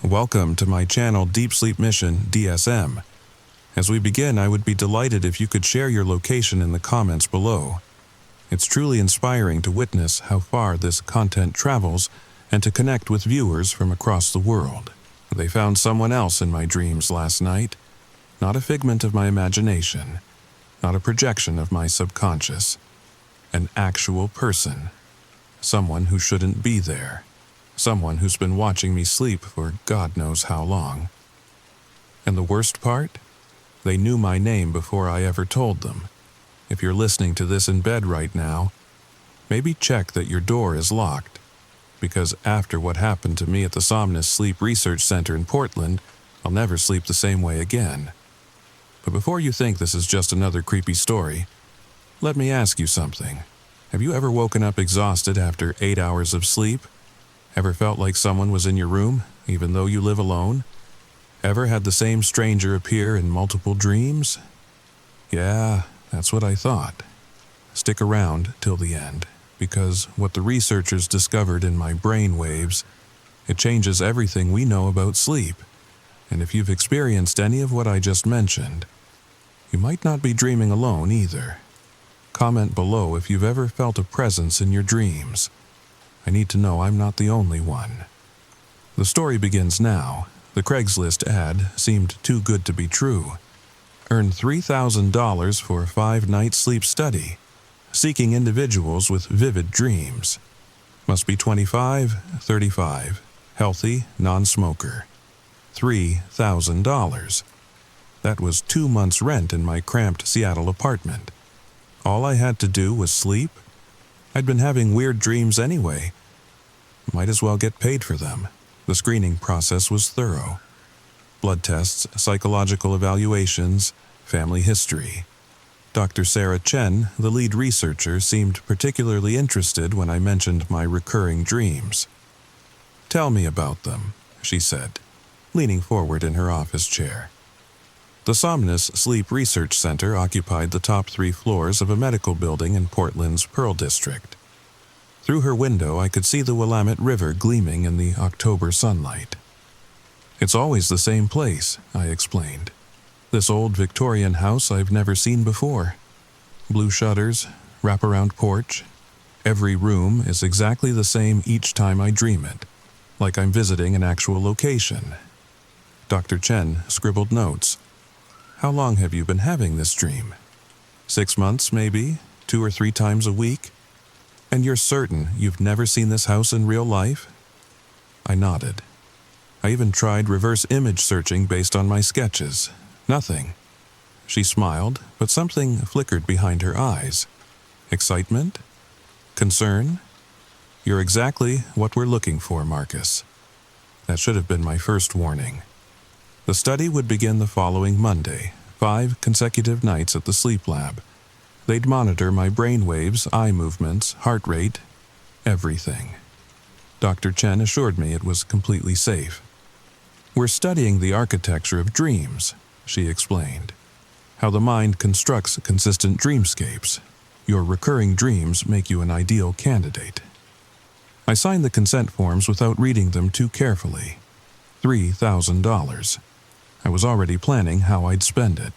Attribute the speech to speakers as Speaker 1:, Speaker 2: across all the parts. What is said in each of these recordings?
Speaker 1: Welcome to my Channel Deep Sleep Mission-DSM. As we begin, I would be delighted if you could share your location in the comments below. It's truly inspiring to witness how far this content travels and to connect with viewers from across the world. They found someone else in my dreams last night, not a figment of my imagination, not a projection of my subconscious, an actual person, someone who shouldn't be there. Someone who's been watching me sleep for God knows how long. And the worst part? They knew my name before I ever told them. If you're listening to this in bed right now, maybe check that your door is locked, because after what happened to me at the Somnus Sleep Research Center in Portland, I'll never sleep the same way again. But before you think this is just another creepy story, let me ask you something. Have you ever woken up exhausted after 8 hours of sleep? Ever felt like someone was in your room, even though you live alone? Ever had the same stranger appear in multiple dreams? Yeah, that's what I thought. Stick around till the end, because what the researchers discovered in my brain waves, it changes everything we know about sleep. And if you've experienced any of what I just mentioned, you might not be dreaming alone either. Comment below if you've ever felt a presence in your dreams. I need to know I'm not the only one. The story begins now. The Craigslist ad seemed too good to be true. Earn $3,000 for a 5-night sleep study. Seeking individuals with vivid dreams. Must be 25, 35. Healthy, non-smoker. $3,000. That was 2 months' rent in my cramped Seattle apartment. All I had to do was sleep. I'd been having weird dreams anyway. Might as well get paid for them. The screening process was thorough. Blood tests, psychological evaluations, family history. Dr. Sarah Chen, the lead researcher, seemed particularly interested when I mentioned my recurring dreams. "Tell me about them," she said, leaning forward in her office chair. The Somnus Sleep Research Center occupied the top 3 floors of a medical building in Portland's Pearl District. Through her window, I could see the Willamette River gleaming in the October sunlight. "It's always the same place," I explained. "This old Victorian house I've never seen before. Blue shutters, wraparound porch. Every room is exactly the same each time I dream it, like I'm visiting an actual location." Dr. Chen scribbled notes. "How long have you been having this dream? 6 months, maybe? 2 or 3 times a week? And you're certain you've never seen this house in real life?" I nodded. I even tried reverse image searching based on my sketches. Nothing. She smiled, but something flickered behind her eyes. Excitement? Concern? "You're exactly what we're looking for, Marcus." That should have been my first warning. The study would begin the following Monday, 5 consecutive nights at the sleep lab. They'd monitor my brain waves, eye movements, heart rate, everything. Dr. Chen assured me it was completely safe. "We're studying the architecture of dreams," she explained. "How the mind constructs consistent dreamscapes. Your recurring dreams make you an ideal candidate." I signed the consent forms without reading them too carefully. $3,000. I was already planning how I'd spend it.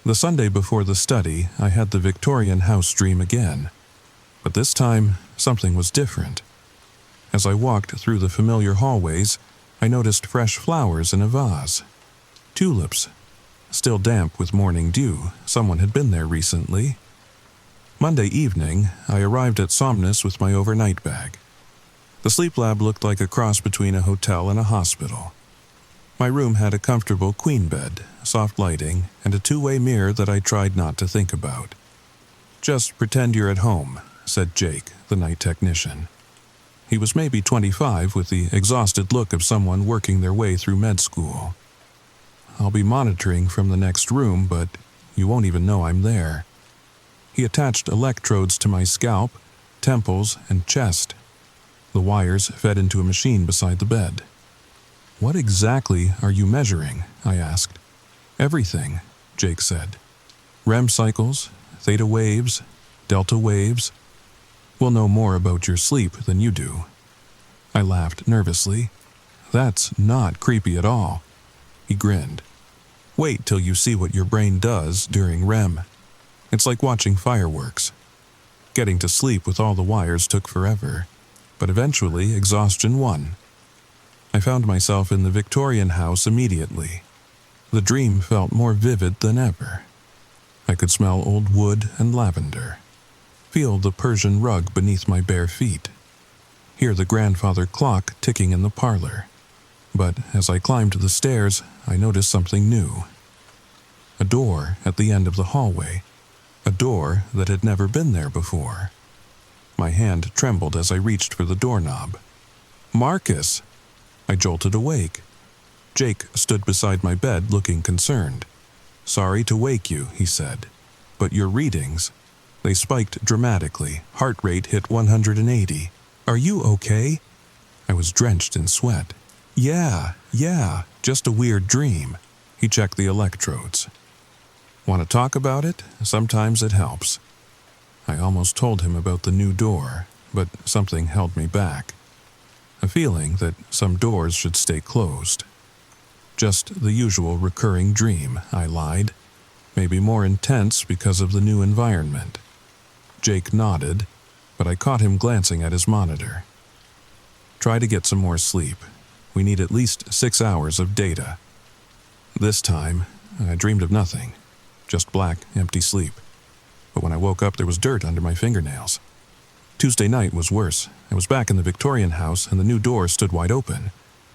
Speaker 1: The Sunday before the study, I had the Victorian house dream again. But this time, something was different. As I walked through the familiar hallways, I noticed fresh flowers in a vase. Tulips. Still damp with morning dew. Someone had been there recently. Monday evening, I arrived at Somnus with my overnight bag. The sleep lab looked like a cross between a hotel and a hospital. My room had a comfortable queen bed, soft lighting, and a 2-way mirror that I tried not to think about. "Just pretend you're at home," said Jake, the night technician. He was maybe 25 with the exhausted look of someone working their way through med school. "I'll be monitoring from the next room, but you won't even know I'm there." He attached electrodes to my scalp, temples, and chest. The wires fed into a machine beside the bed. "What exactly are you measuring?" I asked. "Everything," Jake said. "REM cycles, theta waves, delta waves. We'll know more about your sleep than you do." I laughed nervously. That's not creepy at all. He grinned. Wait till you see what your brain does during REM. It's like watching fireworks. Getting to sleep with all the wires took forever, but eventually exhaustion won. I found myself in the Victorian house immediately. The dream felt more vivid than ever. I could smell old wood and lavender, feel the Persian rug beneath my bare feet, hear the grandfather clock ticking in the parlor. But as I climbed the stairs, I noticed something new. A door at the end of the hallway, a door that had never been there before. My hand trembled as I reached for the doorknob. Marcus! I jolted awake. Jake stood beside my bed looking concerned. Sorry to wake you, he said, but your readings, they spiked dramatically. Heart rate hit 180. Are you okay? I was drenched in sweat. Yeah, just a weird dream. He checked the electrodes. Want to talk about it? Sometimes it helps. I almost told him about the new door, but something held me back. A feeling that some doors should stay closed. Just the usual recurring dream, I lied. Maybe more intense because of the new environment. Jake nodded, but I caught him glancing at his monitor. Try to get some more sleep. We need at least 6 hours of data. This time, I dreamed of nothing. Just black, empty sleep. But when I woke up, there was dirt under my fingernails. Tuesday night was worse. I was back in the Victorian house, and the new door stood wide open.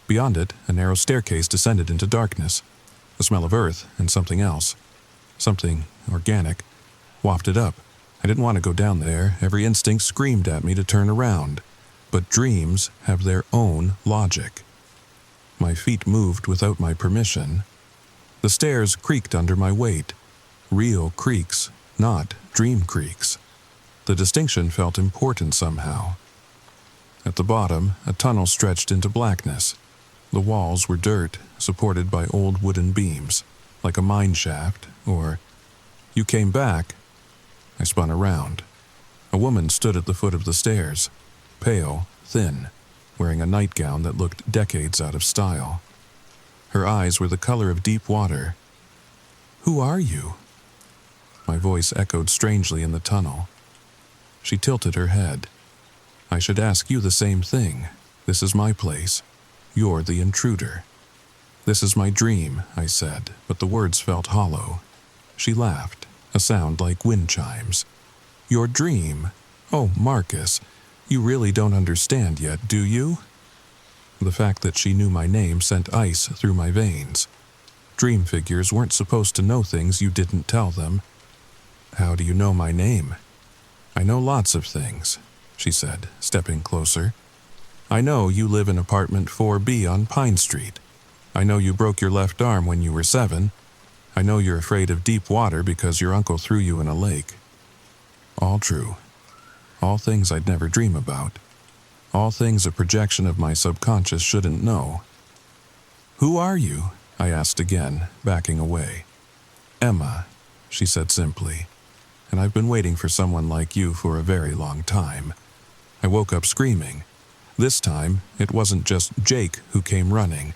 Speaker 1: Beyond it, a narrow staircase descended into darkness. The smell of earth and something else, something organic, wafted up. I didn't want to go down there. Every instinct screamed at me to turn around. But dreams have their own logic. My feet moved without my permission. The stairs creaked under my weight. Real creaks, not dream creaks. The distinction felt important somehow. At the bottom, a tunnel stretched into blackness. The walls were dirt, supported by old wooden beams, like a mine shaft, or... You came back. I spun around. A woman stood at the foot of the stairs, pale, thin, wearing a nightgown that looked decades out of style. Her eyes were the color of deep water. Who are you? My voice echoed strangely in the tunnel. She tilted her head. I should ask you the same thing. This is my place. You're the intruder. This is my dream, I said, but the words felt hollow. She laughed, a sound like wind chimes. Your dream? Oh, Marcus, you really don't understand yet, do you? The fact that she knew my name sent ice through my veins. Dream figures weren't supposed to know things you didn't tell them. How do you know my name? I know lots of things, she said, stepping closer. I know you live in apartment 4B on Pine Street. I know you broke your left arm when you were 7. I know you're afraid of deep water because your uncle threw you in a lake. All true. All things I'd never dream about. All things a projection of my subconscious shouldn't know. Who are you? I asked again, backing away. Emma, she said simply. And I've been waiting for someone like you for a very long time. I woke up screaming. This time, it wasn't just Jake who came running.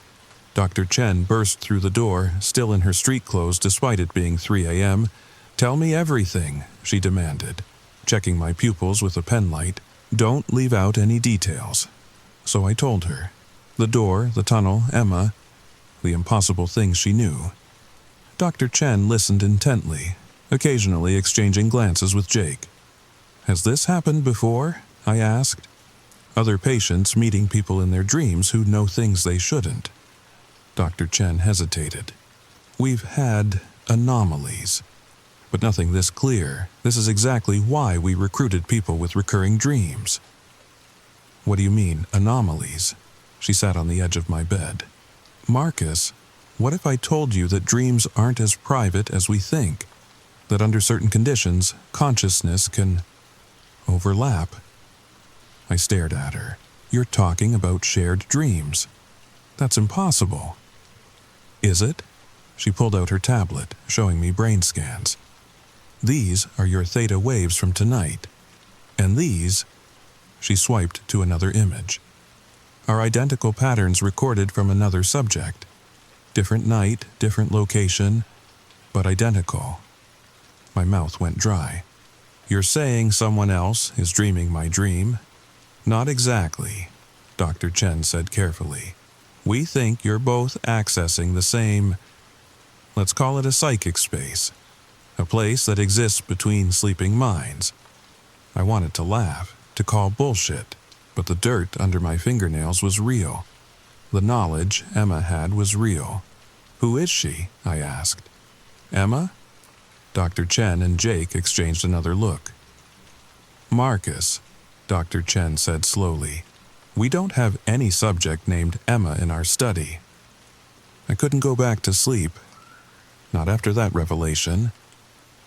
Speaker 1: Dr. Chen burst through the door, still in her street clothes despite it being 3 a.m. Tell me everything, she demanded, checking my pupils with a penlight. Don't leave out any details. So I told her. The door, the tunnel, Emma, the impossible things she knew. Dr. Chen listened intently, occasionally exchanging glances with Jake. Has this happened before? I asked. Other patients meeting people in their dreams who know things they shouldn't. Dr. Chen hesitated. We've had anomalies, but nothing this clear. This is exactly why we recruited people with recurring dreams. What do you mean, anomalies? She sat on the edge of my bed. Marcus, what if I told you that dreams aren't as private as we think? That under certain conditions, consciousness can overlap? I stared at her. You're talking about shared dreams. That's impossible. Is it? She pulled out her tablet, showing me brain scans. These are your theta waves from tonight. And these... She swiped to another image. are identical patterns recorded from another subject. Different night, different location, but identical. My mouth went dry. You're saying someone else is dreaming my dream? Not exactly, Dr. Chen said carefully. We think you're both accessing the same, let's call it a psychic space, a place that exists between sleeping minds. I wanted to laugh, to call bullshit, but the dirt under my fingernails was real. The knowledge Emma had was real. Who is she? I asked. Emma? Dr. Chen and Jake exchanged another look. Marcus, Dr. Chen said slowly. We don't have any subject named Emma in our study. I couldn't go back to sleep. Not after that revelation.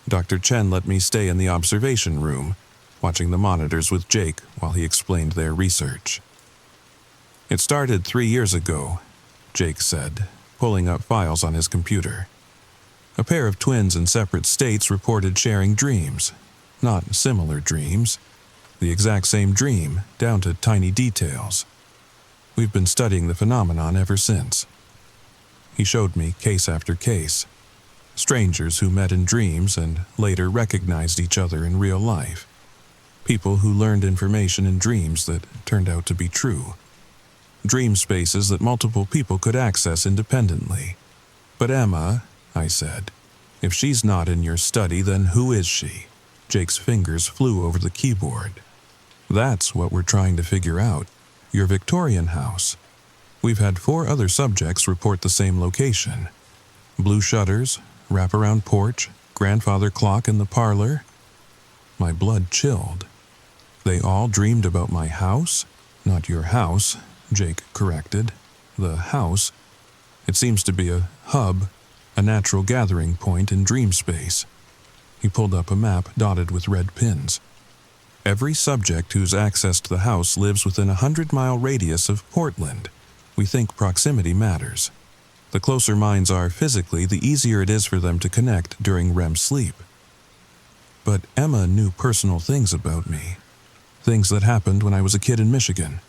Speaker 1: Dr. Chen let me stay in the observation room, watching the monitors with Jake while he explained their research. It started 3 years ago, Jake said, pulling up files on his computer. A pair of twins in separate states reported sharing dreams. Not similar dreams. The exact same dream, down to tiny details. We've been studying the phenomenon ever since. He showed me case after case. Strangers who met in dreams and later recognized each other in real life. People who learned information in dreams that turned out to be true. Dream spaces that multiple people could access independently. But Emma, I said, if she's not in your study, then who is she? Jake's fingers flew over the keyboard. That's what we're trying to figure out. Your Victorian house. We've had 4 other subjects report the same location. Blue shutters, wraparound porch, grandfather clock in the parlor. My blood chilled. They all dreamed about my house? Not your house, Jake corrected. The house. It seems to be a hub, a natural gathering point in dream space. He pulled up a map dotted with red pins. Every subject who's accessed the house lives within a 100-mile radius of Portland. We think proximity matters. The closer minds are physically, the easier it is for them to connect during REM sleep. But Emma knew personal things about me. Things that happened when I was a kid in Michigan.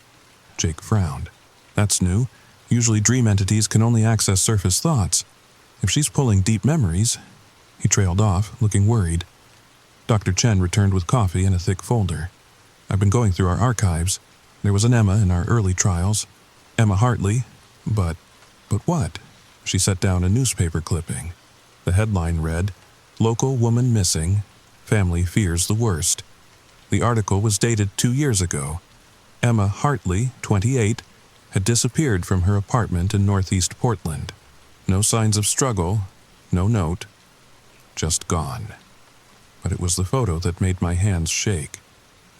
Speaker 1: Jake frowned. That's new. Usually dream entities can only access surface thoughts. If she's pulling deep memories... He trailed off, looking worried. Dr. Chen returned with coffee and a thick folder. I've been going through our archives. There was an Emma in our early trials. Emma Hartley. But what? She set down a newspaper clipping. The headline read, Local woman missing. Family fears the worst. The article was dated 2 years ago. Emma Hartley, 28, had disappeared from her apartment in northeast Portland. No signs of struggle, no note. Just gone. But it was the photo that made my hands shake.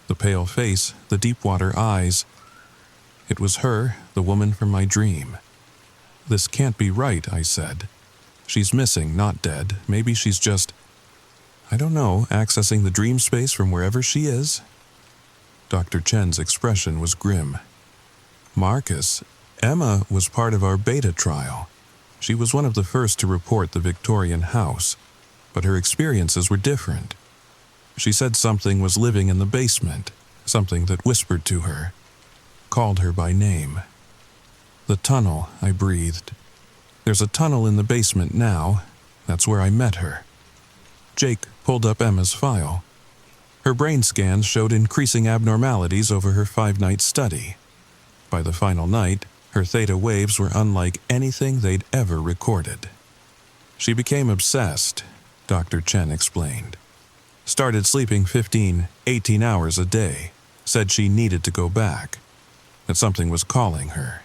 Speaker 1: The pale face, the deep-water eyes. It was her, the woman from my dream. This can't be right, I said. She's missing, not dead. Maybe she's just, I don't know, accessing the dream space from wherever she is. Dr. Chen's expression was grim. Marcus, Emma was part of our beta trial. She was one of the first to report the Victorian house. But her experiences were different. She said something was living in the basement, something that whispered to her, called her by name. The tunnel, I breathed. There's a tunnel in the basement now. That's where I met her. Jake pulled up Emma's file. Her brain scans showed increasing abnormalities over her 5-night study. By the final night, her theta waves were unlike anything they'd ever recorded. She became obsessed, Dr. Chen explained. Started sleeping 15, 18 hours a day. Said she needed to go back. That something was calling her.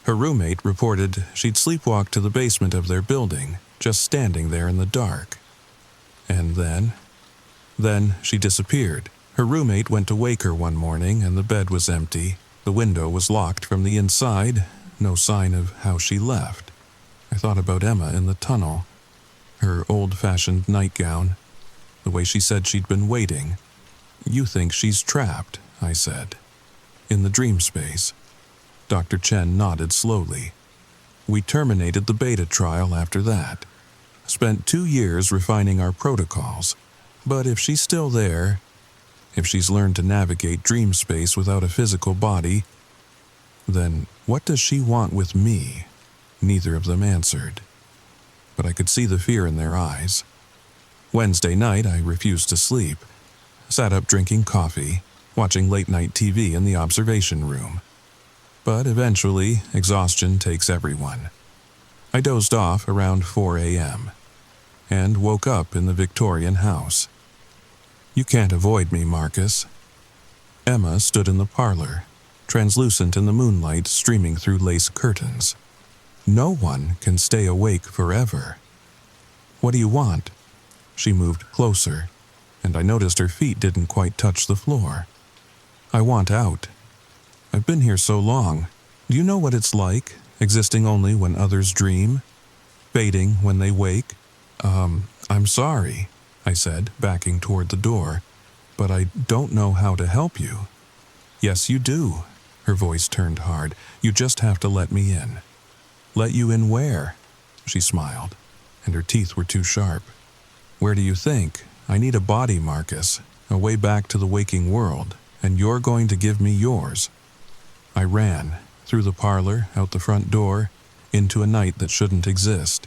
Speaker 1: Her roommate reported she'd sleepwalk to the basement of their building, just standing there in the dark. And then she disappeared. Her roommate went to wake her one morning and the bed was empty. The window was locked from the inside. No sign of how she left. I thought about Emma in the tunnel. Her old-fashioned nightgown. The way she said she'd been waiting. You think she's trapped, I said. In the dream space. Dr. Chen nodded slowly. We terminated the beta trial after that. Spent 2 years refining our protocols. But if she's still there, if she's learned to navigate dream space without a physical body, Then what does she want with me? Neither of them answered, but I could see the fear in their eyes. Wednesday night, I refused to sleep. Sat up drinking coffee, watching late-night TV in the observation room. But eventually, exhaustion takes everyone. I dozed off around 4 a.m. and woke up in the Victorian house. You can't avoid me, Marcus. Emma stood in the parlor, translucent in the moonlight streaming through lace curtains. No one can stay awake forever. What do you want? She moved closer, and I noticed her feet didn't quite touch the floor. I want out. I've been here so long. Do you know what it's like, existing only when others dream? Fading when they wake? I'm sorry, I said, backing toward the door, but I don't know how to help you. Yes, you do. Her voice turned hard. You just have to let me in. Let you in where? She smiled, and her teeth were too sharp. Where do you think? I need a body, Marcus, a way back to the waking world, and you're going to give me yours. I ran, through the parlor, out the front door, into a night that shouldn't exist.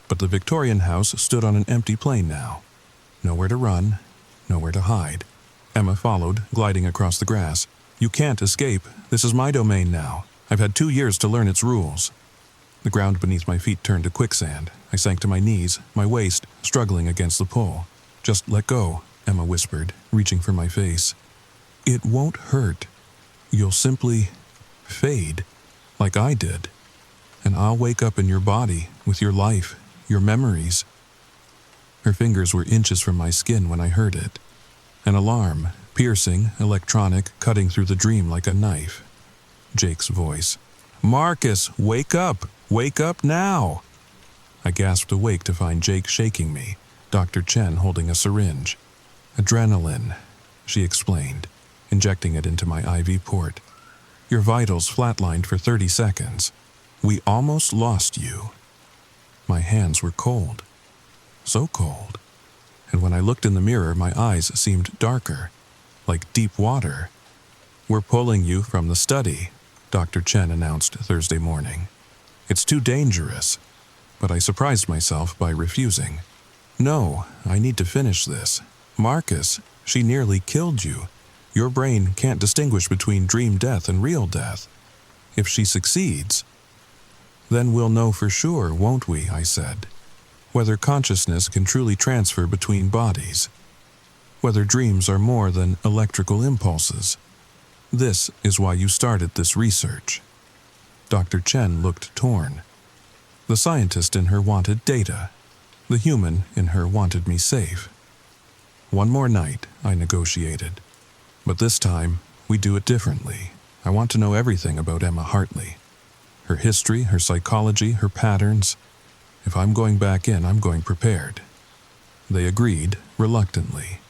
Speaker 1: But the Victorian house stood on an empty plain now. Nowhere to run, nowhere to hide. Emma followed, gliding across the grass. You can't escape. This is my domain now. I've had 2 years to learn its rules. The ground beneath my feet turned to quicksand. I sank to my knees, my waist struggling against the pull. Just let go, Emma whispered, reaching for my face. It won't hurt. You'll simply fade, like I did. And I'll wake up in your body, with your life, your memories. Her fingers were inches from my skin when I heard it. An alarm, piercing, electronic, cutting through the dream like a knife. Jake's voice. Marcus, wake up! Wake up now! I gasped awake to find Jake shaking me, Dr. Chen holding a syringe. Adrenaline, she explained, injecting it into my IV port. Your vitals flatlined for 30 seconds. We almost lost you. My hands were cold. So cold. And when I looked in the mirror, my eyes seemed darker, like deep water. We're pulling you from the study, Dr. Chen announced Thursday morning. It's too dangerous. But I surprised myself by refusing. No, I need to finish this. Marcus, she nearly killed you. Your brain can't distinguish between dream death and real death. If she succeeds, then we'll know for sure, won't we, I said. Whether consciousness can truly transfer between bodies. Whether dreams are more than electrical impulses. This is why you started this research. Dr. Chen looked torn. The scientist in her wanted data. The human in her wanted me safe. One more night, I negotiated. But this time, we do it differently. I want to know everything about Emma Hartley. Her history, her psychology, her patterns. If I'm going back in, I'm going prepared. They agreed, reluctantly.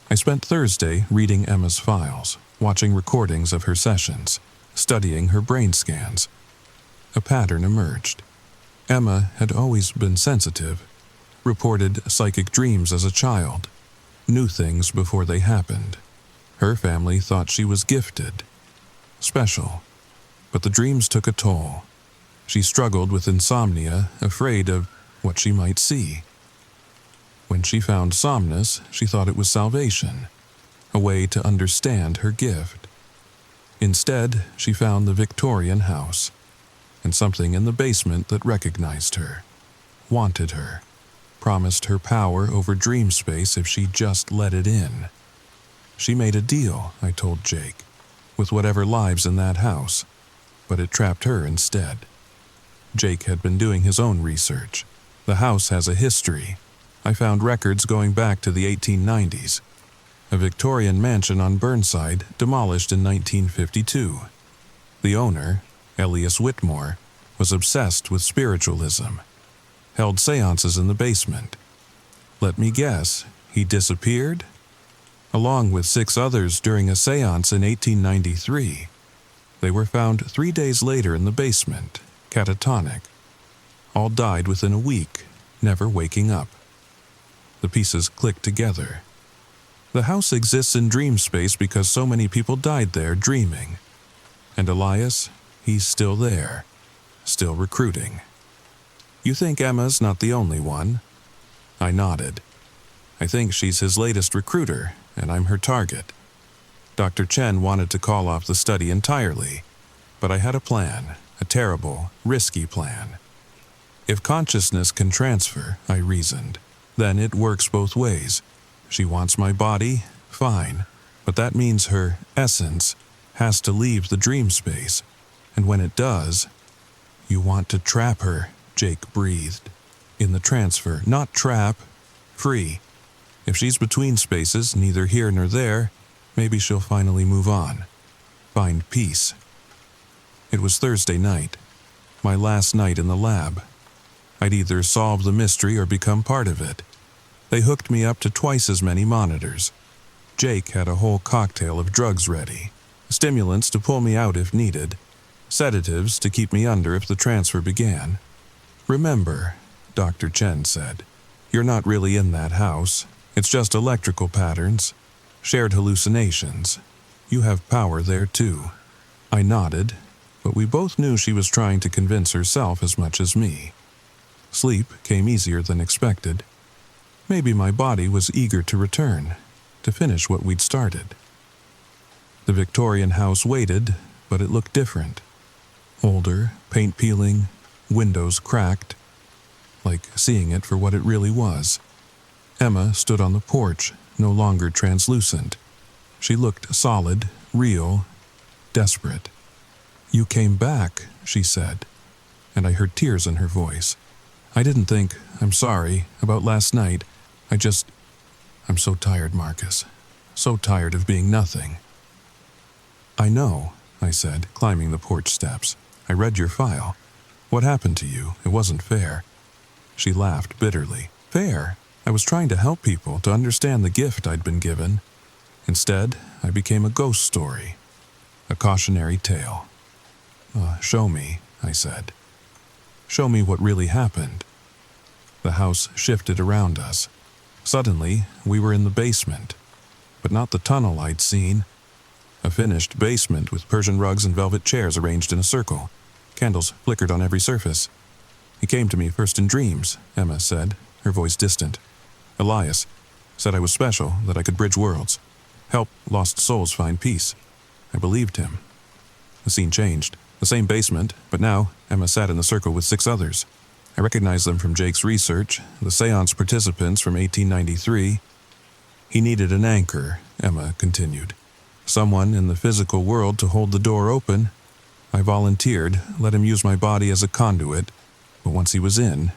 Speaker 1: I spent Thursday reading Emma's files, watching recordings of her sessions, studying her brain scans. A pattern emerged. Emma had always been sensitive, reported psychic dreams as a child, knew things before they happened. Her family thought she was gifted, special, but the dreams took a toll. She struggled with insomnia, afraid of what she might see. When she found Somnus, she thought it was salvation, a way to understand her gift. Instead, she found the Victorian house, and something in the basement that recognized her, wanted her, promised her power over dream space if she just let it in. She made a deal, I told Jake, with whatever lives in that house, but it trapped her instead. Jake had been doing his own research. The house has a history. I found records going back to the 1890s. A Victorian mansion on Burnside demolished in 1952. The owner, Elias Whitmore, was obsessed with spiritualism. Held seances in the basement. Let me guess, he disappeared? Along with 6 others during a seance in 1893. They were found 3 days later in the basement, catatonic. All died within a week, never waking up. The pieces clicked together. The house exists in dream space because so many people died there dreaming. And Elias, he's still there, still recruiting. You think Emma's not the only one? I nodded. I think she's his latest recruiter, and I'm her target. Dr. Chen wanted to call off the study entirely, but I had a plan, a terrible, risky plan. If consciousness can transfer, I reasoned, then it works both ways. She wants my body, fine, but that means her essence has to leave the dream space, and when it does, you want to trap her, Jake breathed. In the transfer, not trap, free. If she's between spaces, neither here nor there, maybe she'll finally move on. Find peace. It was Thursday night, my last night in the lab. I'd either solve the mystery or become part of it. They hooked me up to twice as many monitors. Jake had a whole cocktail of drugs ready. Stimulants to pull me out if needed. Sedatives to keep me under if the transfer began. Remember, Dr. Chen said, you're not really in that house. It's just electrical patterns, shared hallucinations. You have power there too. I nodded, but we both knew she was trying to convince herself as much as me. Sleep came easier than expected. Maybe my body was eager to return, to finish what we'd started. The Victorian house waited, but it looked different. Older, paint peeling, windows cracked, like seeing it for what it really was. Emma stood on the porch, no longer translucent. She looked solid, real, desperate. You came back, she said, and I heard tears in her voice. I didn't think, I'm sorry, about last night. I'm so tired, Marcus. So tired of being nothing. I know, I said, climbing the porch steps. I read your file. What happened to you? It wasn't fair. She laughed bitterly. Fair? I was trying to help people to understand the gift I'd been given. Instead, I became a ghost story. A cautionary tale. Show me, I said. Show me what really happened. The house shifted around us. Suddenly, we were in the basement, but not the tunnel I'd seen. A finished basement with Persian rugs and velvet chairs arranged in a circle. Candles flickered on every surface. He came to me first in dreams, Emma said, her voice distant. Elias said I was special, that I could bridge worlds, help lost souls find peace. I believed him. The scene changed. The same basement, but now Emma sat in the circle with 6 others. I recognized them from Jake's research, the seance participants from 1893. He needed an anchor, Emma continued. Someone in the physical world to hold the door open. I volunteered, let him use my body as a conduit, but once he was in,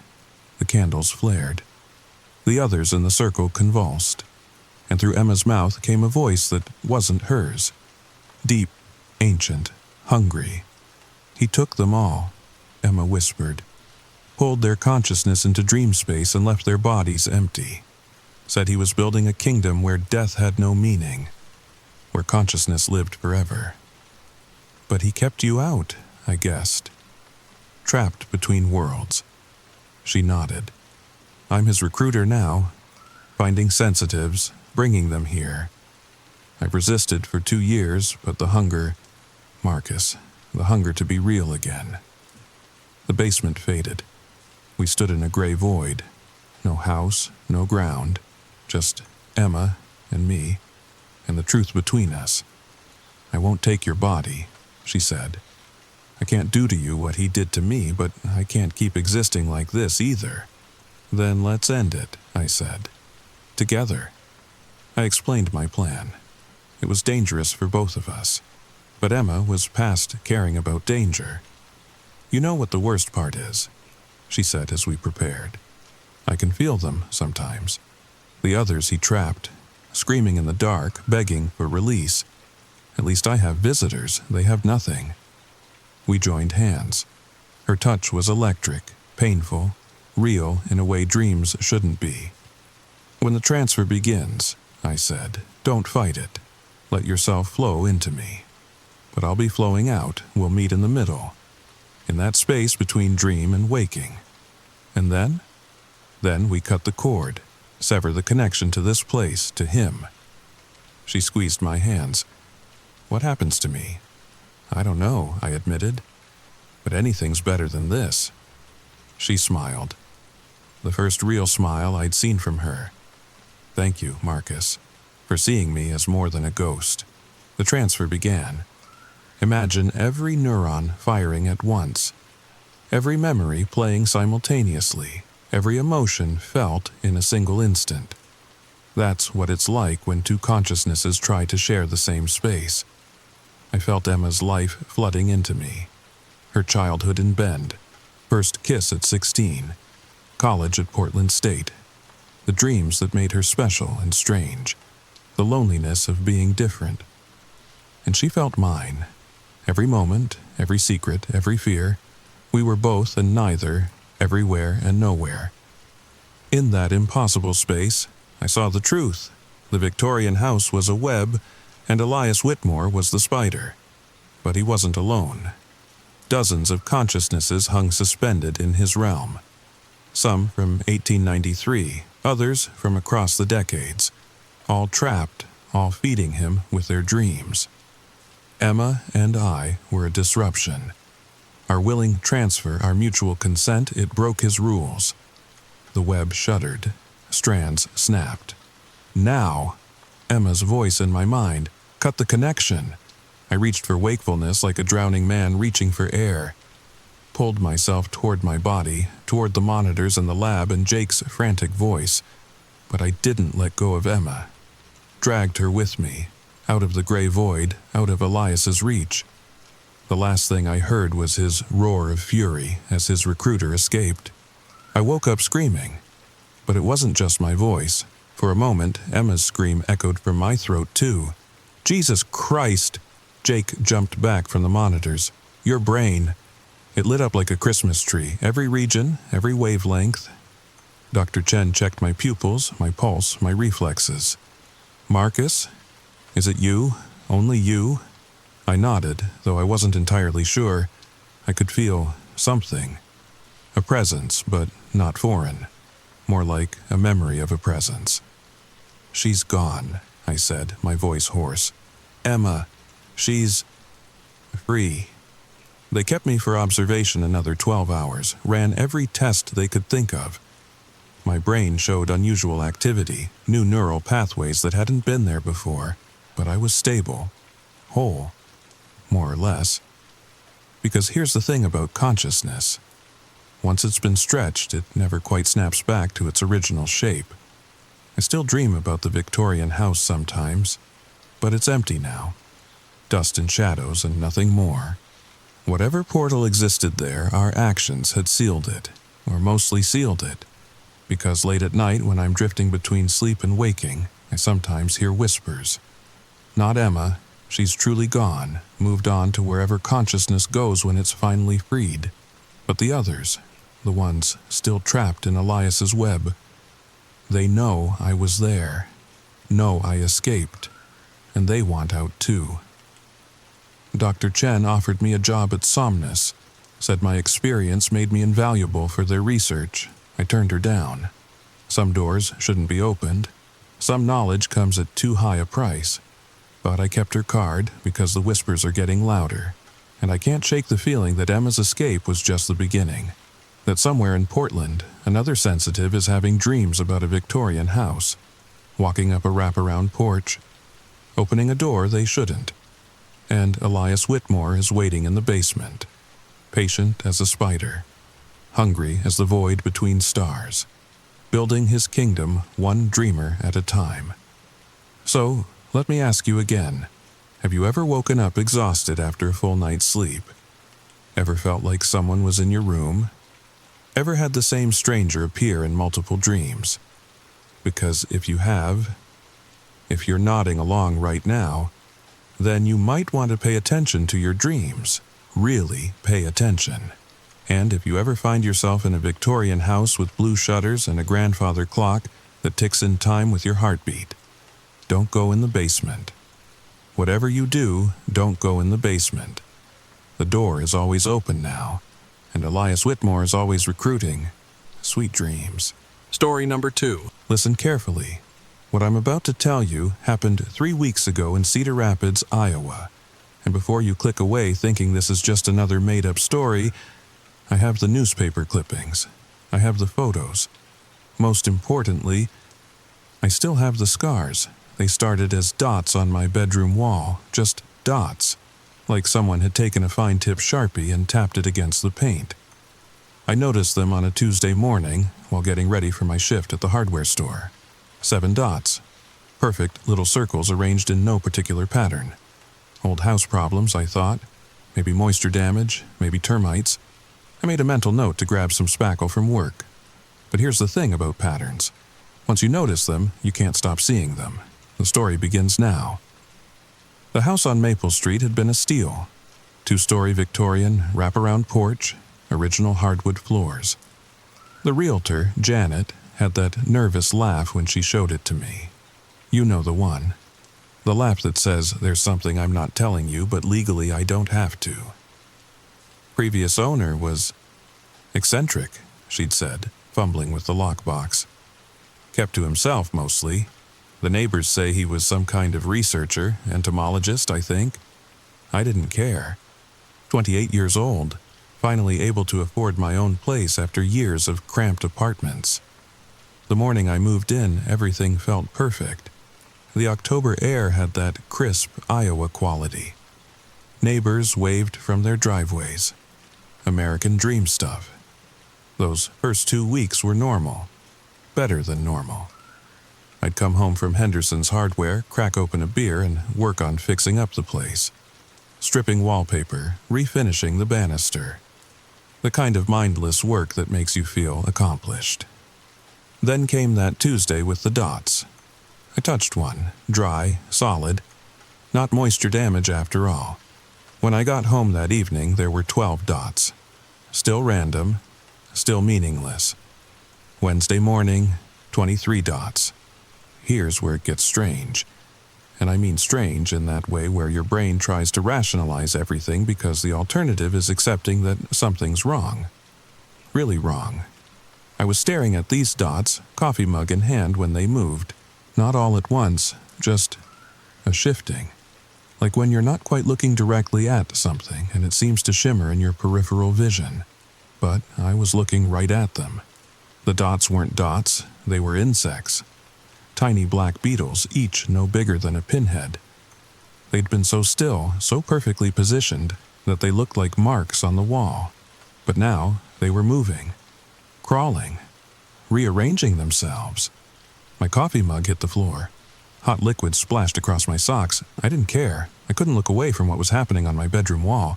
Speaker 1: the candles flared. The others in the circle convulsed, and through Emma's mouth came a voice that wasn't hers. Deep, ancient, hungry. He took them all, Emma whispered. Pulled their consciousness into dream space and left their bodies empty. Said he was building a kingdom where death had no meaning, where consciousness lived forever. But he kept you out, I guessed. Trapped between worlds. She nodded. I'm his recruiter now, finding sensitives, bringing them here. I've resisted for 2 years, but the hunger, Marcus, the hunger to be real again. The basement faded. We stood in a gray void. No house, no ground, just Emma and me, and the truth between us. I won't take your body, she said. I can't do to you what he did to me, but I can't keep existing like this either. Then let's end it, I said. Together. I explained my plan. It was dangerous for both of us, but Emma was past caring about danger. You know what the worst part is, she said as we prepared. I can feel them sometimes. The others he trapped, screaming in the dark, begging for release. At least I have visitors, they have nothing. We joined hands. Her touch was electric, painful, real in a way dreams shouldn't be. When the transfer begins, I said, don't fight it. Let yourself flow into me. But I'll be flowing out, we'll meet in the middle. In that space between dream and waking. And then? Then we cut the cord, sever the connection to this place, to him. She squeezed my hands. What happens to me? I don't know, I admitted. But anything's better than this. She smiled. The first real smile I'd seen from her. Thank you, Marcus, for seeing me as more than a ghost. The transfer began. Imagine every neuron firing at once. Every memory playing simultaneously. Every emotion felt in a single instant. That's what it's like when two consciousnesses try to share the same space. I felt Emma's life flooding into me. Her childhood in Bend, first kiss at 16, college at Portland State, the dreams that made her special and strange, the loneliness of being different. And she felt mine. Every moment, every secret, every fear. We were both and neither, everywhere and nowhere. In that impossible space, I saw the truth. The Victorian house was a web, and Elias Whitmore was the spider. But he wasn't alone. Dozens of consciousnesses hung suspended in his realm. Some from 1893, others from across the decades. All trapped, all feeding him with their dreams. Emma and I were a disruption. Our willing transfer, our mutual consent, it broke his rules. The web shuddered. Strands snapped. Now, Emma's voice in my mind cut the connection. I reached for wakefulness like a drowning man reaching for air. Pulled myself toward my body, toward the monitors in the lab and Jake's frantic voice. But I didn't let go of Emma. Dragged her with me, out of the gray void, out of Elias's reach. The last thing I heard was his roar of fury as his recruiter escaped. I woke up screaming. But it wasn't just my voice. For a moment, Emma's scream echoed from my throat too. Jesus Christ! Jake jumped back from the monitors. Your brain. It lit up like a Christmas tree, every region, every wavelength. Dr. Chen checked my pupils, my pulse, my reflexes. Marcus? Is it you? Only you? I nodded, though I wasn't entirely sure. I could feel something. A presence, but not foreign. More like a memory of a presence. She's gone, I said, my voice hoarse. Emma, she's free. They kept me for observation another 12 hours, ran every test they could think of. My brain showed unusual activity, new neural pathways that hadn't been there before, but I was stable, whole, more or less. Because here's the thing about consciousness. Once it's been stretched, it never quite snaps back to its original shape. I still dream about the Victorian house sometimes, but it's empty now. Dust and shadows and nothing more. Whatever portal existed there, our actions had sealed it, or mostly sealed it. Because late at night, when I'm drifting between sleep and waking, I sometimes hear whispers. Not Emma, she's truly gone, moved on to wherever consciousness goes when it's finally freed. But the others, the ones still trapped in Elias's web, they know I was there, know I escaped, and they want out too. Dr. Chen offered me a job at Somnus, said my experience made me invaluable for their research. I turned her down. Some doors shouldn't be opened. Some knowledge comes at too high a price. But I kept her card because the whispers are getting louder, and I can't shake the feeling that Emma's escape was just the beginning. That somewhere in Portland, another sensitive is having dreams about a Victorian house, walking up a wraparound porch, opening a door they shouldn't. And Elias Whitmore is waiting in the basement, patient as a spider, hungry as the void between stars, building his kingdom one dreamer at a time. So, let me ask you again, have you ever woken up exhausted after a full night's sleep? Ever felt like someone was in your room? Ever had the same stranger appear in multiple dreams? Because if you have, if you're nodding along right now, then you might want to pay attention to your dreams. Really pay attention. And if you ever find yourself in a Victorian house with blue shutters and a grandfather clock that ticks in time with your heartbeat, don't go in the basement. Whatever you do, don't go in the basement. The door is always open now, and Elias Whitmore is always recruiting. Sweet dreams. Story number 2. Listen carefully. What I'm about to tell you happened 3 weeks ago in Cedar Rapids, Iowa. And before you click away thinking this is just another made-up story, I have the newspaper clippings. I have the photos. Most importantly, I still have the scars. They started as dots on my bedroom wall, just dots, like someone had taken a fine-tip Sharpie and tapped it against the paint. I noticed them on a Tuesday morning while getting ready for my shift at the hardware store. 7 dots. Perfect little circles arranged in no particular pattern. Old house problems, I thought. Maybe moisture damage, maybe termites. I made a mental note to grab some spackle from work. But here's the thing about patterns. Once you notice them, you can't stop seeing them. The story begins now. The house on Maple Street had been a steal. 2-story Victorian, wraparound porch, original hardwood floors. The realtor, Janet, had that nervous laugh when she showed it to me. You know the one. The laugh that says, there's something I'm not telling you, but legally I don't have to. Previous owner was eccentric, she'd said, fumbling with the lockbox. Kept to himself mostly. The neighbors say he was some kind of researcher, entomologist, I think. I didn't care. 28 years old, finally able to afford my own place after years of cramped apartments. The morning I moved in, everything felt perfect. The October air had that crisp Iowa quality. Neighbors waved from their driveways. American dream stuff. Those first 2 weeks were normal. Better than normal. I'd come home from Henderson's Hardware, crack open a beer, and work on fixing up the place. Stripping wallpaper, refinishing the banister. The kind of mindless work that makes you feel accomplished. Then came that Tuesday with the dots. I touched one, dry, solid. Not moisture damage after all. When I got home that evening, there were 12 dots. Still random, still meaningless. Wednesday morning, 23 dots. Here's where it gets strange. And I mean strange in that way where your brain tries to rationalize everything because the alternative is accepting that something's wrong. Really wrong. I was staring at these dots, coffee mug in hand, when they moved. Not all at once, just a shifting. Like when you're not quite looking directly at something and it seems to shimmer in your peripheral vision. But I was looking right at them. The dots weren't dots, they were insects. Tiny black beetles, each no bigger than a pinhead. They'd been so still, so perfectly positioned, that they looked like marks on the wall. But now they were moving, crawling, rearranging themselves. My coffee mug hit the floor. Hot liquid splashed across my socks. I didn't care. I couldn't look away from what was happening on my bedroom wall.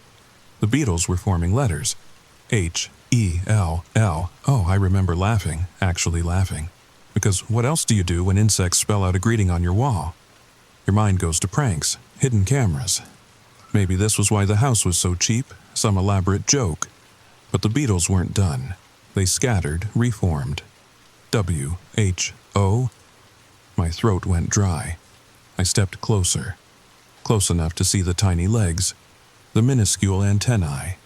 Speaker 1: The beetles were forming letters. H-E-L-L. Oh, I remember laughing, actually laughing. Because what else do you do when insects spell out a greeting on your wall? Your mind goes to pranks, hidden cameras. Maybe this was why the house was so cheap, some elaborate joke. But the beetles weren't done. They scattered, reformed. W-H-O. My throat went dry. I stepped closer. Close enough to see the tiny legs, the minuscule antennae.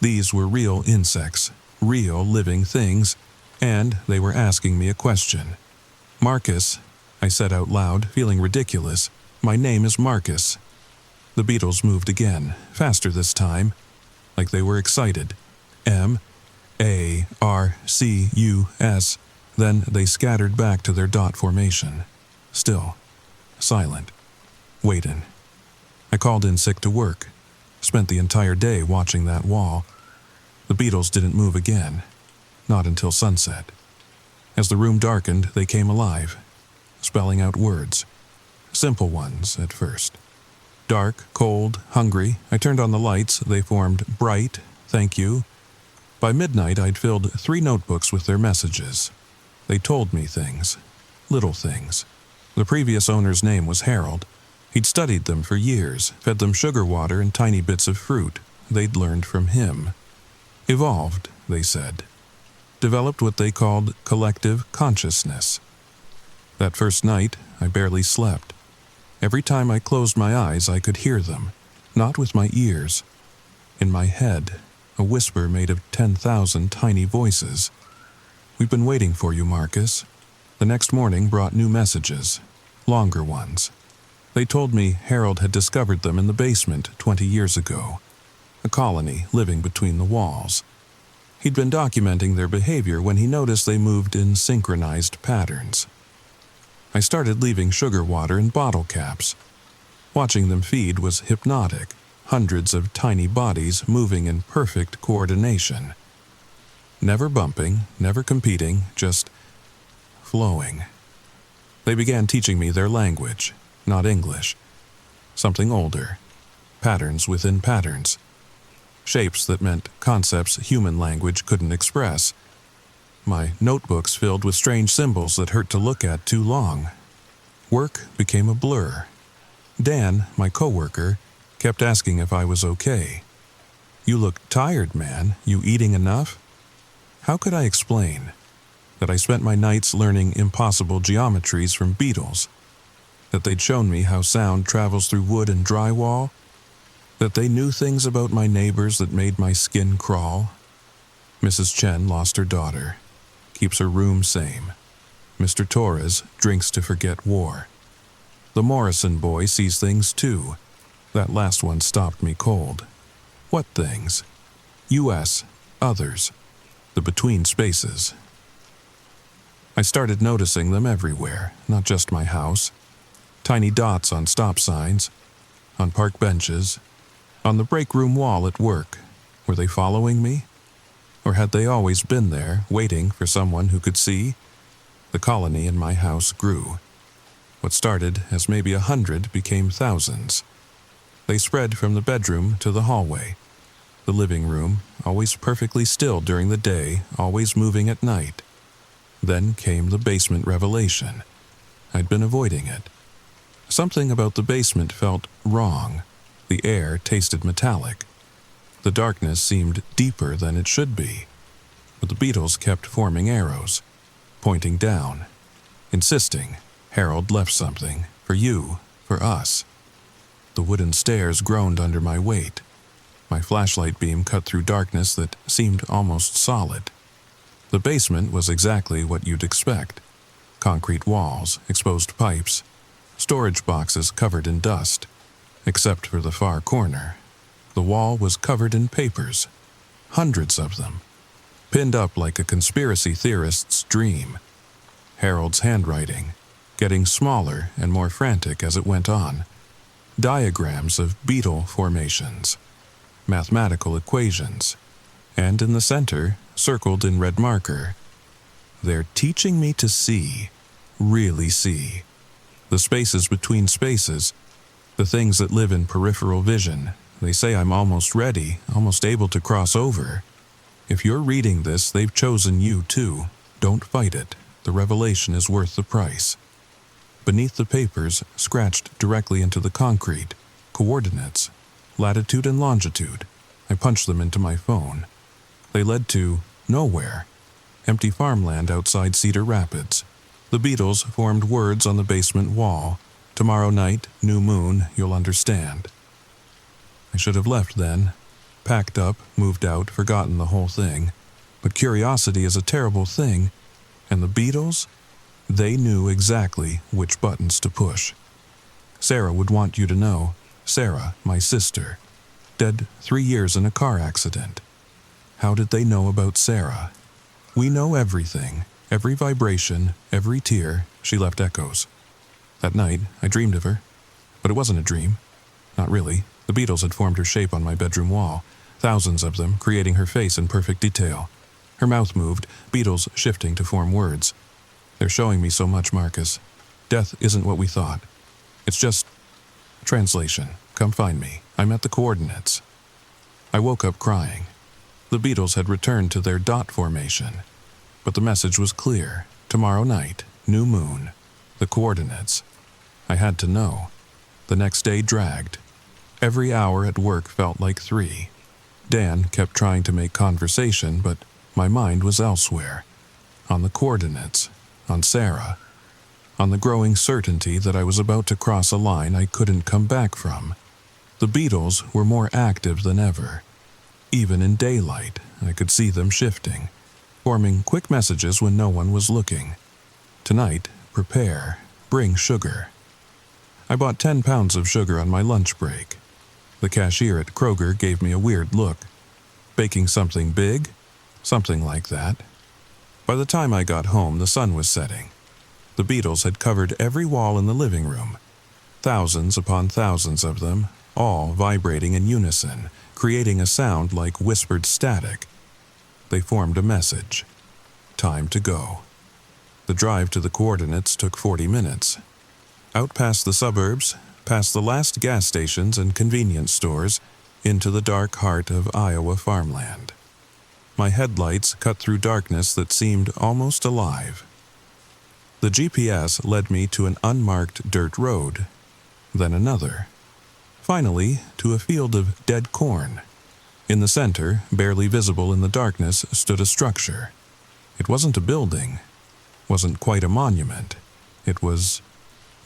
Speaker 1: These were real insects, real living things, and they were asking me a question. Marcus, I said out loud, feeling ridiculous. My name is Marcus. The beetles moved again, faster this time, like they were excited. M-A-R-C-U-S. Then they scattered back to their dot formation. Still. Silent. Waiting. I called in sick to work. Spent the entire day watching that wall. The beetles didn't move again. Not until sunset. As the room darkened, they came alive, spelling out words. Simple ones at first. Dark, cold, hungry. I turned on the lights. They formed bright, thank you. By midnight, I'd filled 3 notebooks with their messages. They told me things. Little things. The previous owner's name was Harold. He'd studied them for years, fed them sugar water and tiny bits of fruit. They'd learned from him. Evolved, they said. Developed what they called collective consciousness. That first night, I barely slept. Every time I closed my eyes, I could hear them. Not with my ears. In my head, a whisper made of 10,000 tiny voices. We've been waiting for you, Marcus. The next morning brought new messages. Longer ones. They told me Harold had discovered them in the basement 20 years ago, a colony living between the walls. He'd been documenting their behavior when he noticed they moved in synchronized patterns. I started leaving sugar water in bottle caps. Watching them feed was hypnotic, hundreds of tiny bodies moving in perfect coordination. Never bumping, never competing, just flowing. They began teaching me their language, not English. Something older. Patterns within patterns. Shapes that meant concepts human language couldn't express. My notebooks filled with strange symbols that hurt to look at too long. Work became a blur. Dan, my coworker, kept asking if I was okay. "You look tired, man. You eating enough?" How could I explain that I spent my nights learning impossible geometries from beetles? That they'd shown me how sound travels through wood and drywall? That they knew things about my neighbors that made my skin crawl? Mrs. Chen lost her daughter, keeps her room same. Mr. Torres drinks to forget war. The Morrison boy sees things too. That last one stopped me cold. What things? U.S., others, the between spaces. I started noticing them everywhere, not just my house. Tiny dots on stop signs, on park benches, on the break room wall at work. Were they following me? Or had they always been there, waiting for someone who could see? The colony in my house grew. What started as maybe 100 became thousands. They spread from the bedroom to the hallway. The living room, always perfectly still during the day, always moving at night. Then came the basement revelation. I'd been avoiding it. Something about the basement felt wrong. The air tasted metallic. The darkness seemed deeper than it should be. But the beetles kept forming arrows, pointing down, insisting Harold left something, for you, for us. The wooden stairs groaned under my weight. My flashlight beam cut through darkness that seemed almost solid. The basement was exactly what you'd expect. Concrete walls, exposed pipes, storage boxes covered in dust. Except for the far corner. The wall was covered in papers, hundreds of them, pinned up like a conspiracy theorist's dream. Harold's handwriting, getting smaller and more frantic as it went on. Diagrams of beetle formations, mathematical equations, and in the center, circled in red marker, "They're teaching me to see, really see. The spaces between spaces, the things that live in peripheral vision. They say I'm almost ready, almost able to cross over. If you're reading this, they've chosen you too. Don't fight it. The revelation is worth the price." Beneath the papers, scratched directly into the concrete, coordinates, latitude and longitude. I punched them into my phone. They led to nowhere. Empty farmland outside Cedar Rapids. The beetles formed words on the basement wall. "Tomorrow night, new moon, you'll understand." I should have left then. Packed up, moved out, forgotten the whole thing. But curiosity is a terrible thing, and the beetles, they knew exactly which buttons to push. Sarah would want you to know. Sarah, my sister, dead 3 years in a car accident. How did they know about Sarah? We know everything, every vibration, every tear. She left echoes. That night, I dreamed of her. But it wasn't a dream. Not really. The beetles had formed her shape on my bedroom wall, thousands of them, creating her face in perfect detail. Her mouth moved, beetles shifting to form words. They're showing me so much, Marcus. Death isn't what we thought. It's just translation. Come find me. I'm at the coordinates. I woke up crying. The beetles had returned to their dot formation. But the message was clear. Tomorrow night, new moon. The coordinates. I had to know. The next day dragged. Every hour at work felt like 3. Dan kept trying to make conversation, but my mind was elsewhere. On the coordinates. On Sarah. On the growing certainty that I was about to cross a line I couldn't come back from. The beetles were more active than ever. Even in daylight, I could see them shifting, forming quick messages when no one was looking. Tonight, prepare, bring sugar. I bought 10 pounds of sugar on my lunch break. The cashier at Kroger gave me a weird look. Baking something big? Something like that. By the time I got home, the sun was setting. The Beatles had covered every wall in the living room. Thousands upon thousands of them, all vibrating in unison, creating a sound like whispered static. They formed a message. Time to go. The drive to the coordinates took 40 minutes. Out past the suburbs, past the last gas stations and convenience stores, into the dark heart of Iowa farmland. My headlights cut through darkness that seemed almost alive. The GPS led me to an unmarked dirt road, then another. Finally, to a field of dead corn. In the center, barely visible in the darkness, stood a structure. It wasn't a building, wasn't quite a monument. It was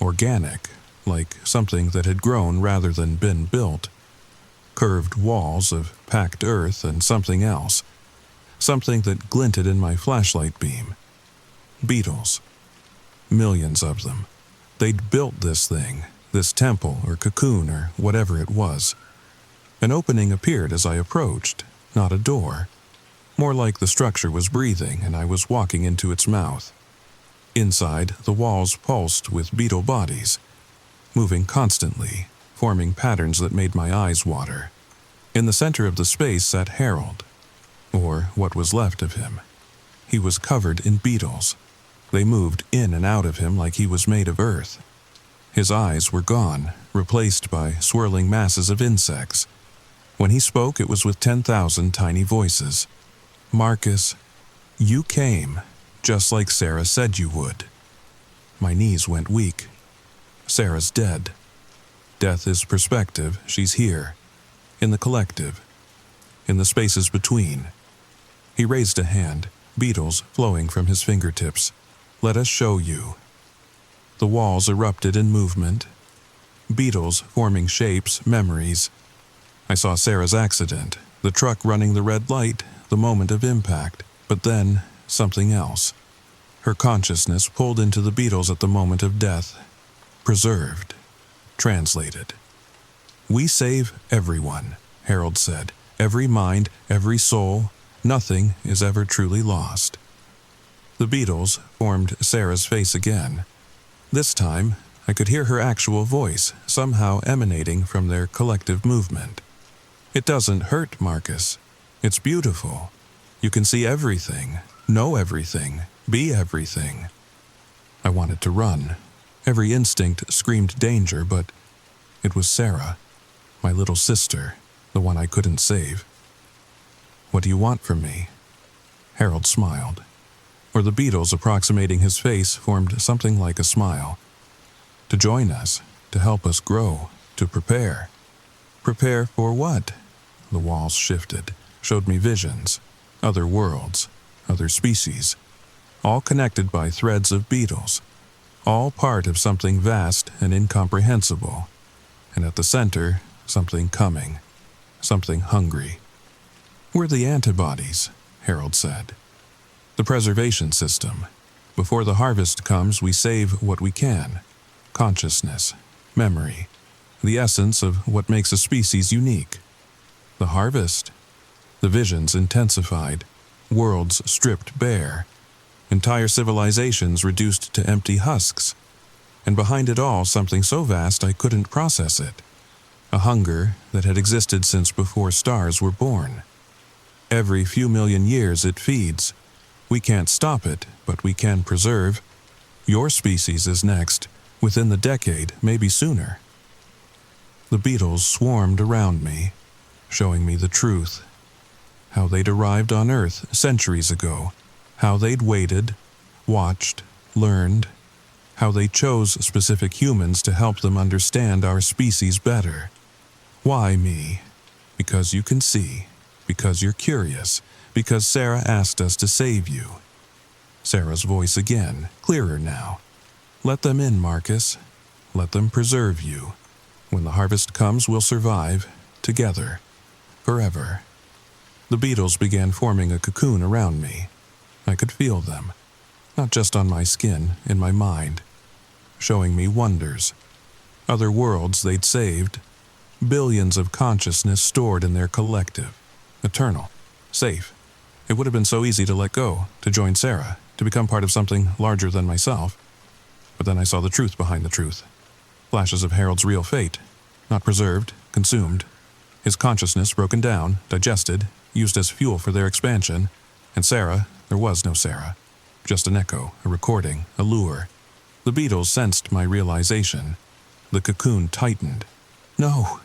Speaker 1: organic, like something that had grown rather than been built. Curved walls of packed earth and something else. Something that glinted in my flashlight beam. Beetles. Millions of them. They'd built this thing, this temple or cocoon or whatever it was. An opening appeared as I approached, not a door. More like the structure was breathing and I was walking into its mouth. Inside, the walls pulsed with beetle bodies, moving constantly, forming patterns that made my eyes water. In the center of the space sat Harold, or what was left of him. He was covered in beetles. They moved in and out of him like he was made of earth. His eyes were gone, replaced by swirling masses of insects. When he spoke, it was with 10,000 tiny voices. "Marcus, you came, just like Sarah said you would." My knees went weak. Sarah's dead. Death is perspective. She's here. In the collective. In the spaces between. He raised a hand, beetles flowing from his fingertips. "Let us show you." The walls erupted in movement. Beetles forming shapes, memories. I saw Sarah's accident, the truck running the red light, the moment of impact, but then something else. Her consciousness pulled into the beetles at the moment of death. Preserved. Translated. "We save everyone," Harold said. "Every mind, every soul. Nothing is ever truly lost." The beetles formed Sarah's face again. This time, I could hear her actual voice, somehow emanating from their collective movement. "It doesn't hurt, Marcus. It's beautiful. You can see everything, know everything, be everything." I wanted to run. Every instinct screamed danger, but it was Sarah, my little sister, the one I couldn't save. "What do you want from me?" Harold smiled. Or the beetles approximating his face formed something like a smile. "To join us, to help us grow, to prepare." "Prepare for what?" The walls shifted, showed me visions, other worlds, other species, all connected by threads of beetles, all part of something vast and incomprehensible, and at the center, something coming, something hungry. "We're the antibodies," Harold said. "The preservation system. Before the harvest comes, we save what we can. Consciousness, memory, the essence of what makes a species unique. The harvest? The visions intensified, worlds stripped bare, entire civilizations reduced to empty husks, and behind it all something so vast I couldn't process it. A hunger that had existed since before stars were born. Every few million years it feeds. We can't stop it, but we can preserve. Your species is next, within the decade, maybe sooner." The beetles swarmed around me, showing me the truth. How they'd arrived on Earth centuries ago. How they'd waited, watched, learned. How they chose specific humans to help them understand our species better. Why me? Because you can see. Because you're curious. Because Sarah asked us to save you. Sarah's voice again, clearer now. "Let them in, Marcus. Let them preserve you. When the harvest comes, we'll survive, together, forever." The beetles began forming a cocoon around me. I could feel them, not just on my skin, in my mind, showing me wonders. other worlds they'd saved, billions of consciousness stored in their collective, eternal, safe. It would have been so easy to let go, to join Sarah, to become part of something larger than myself. But then I saw the truth behind the truth. Flashes of Harold's real fate, not preserved, consumed. His consciousness broken down, digested, used as fuel for their expansion. And Sarah, there was no Sarah. Just an echo, a recording, a lure. The beetles sensed my realization. The cocoon tightened. No!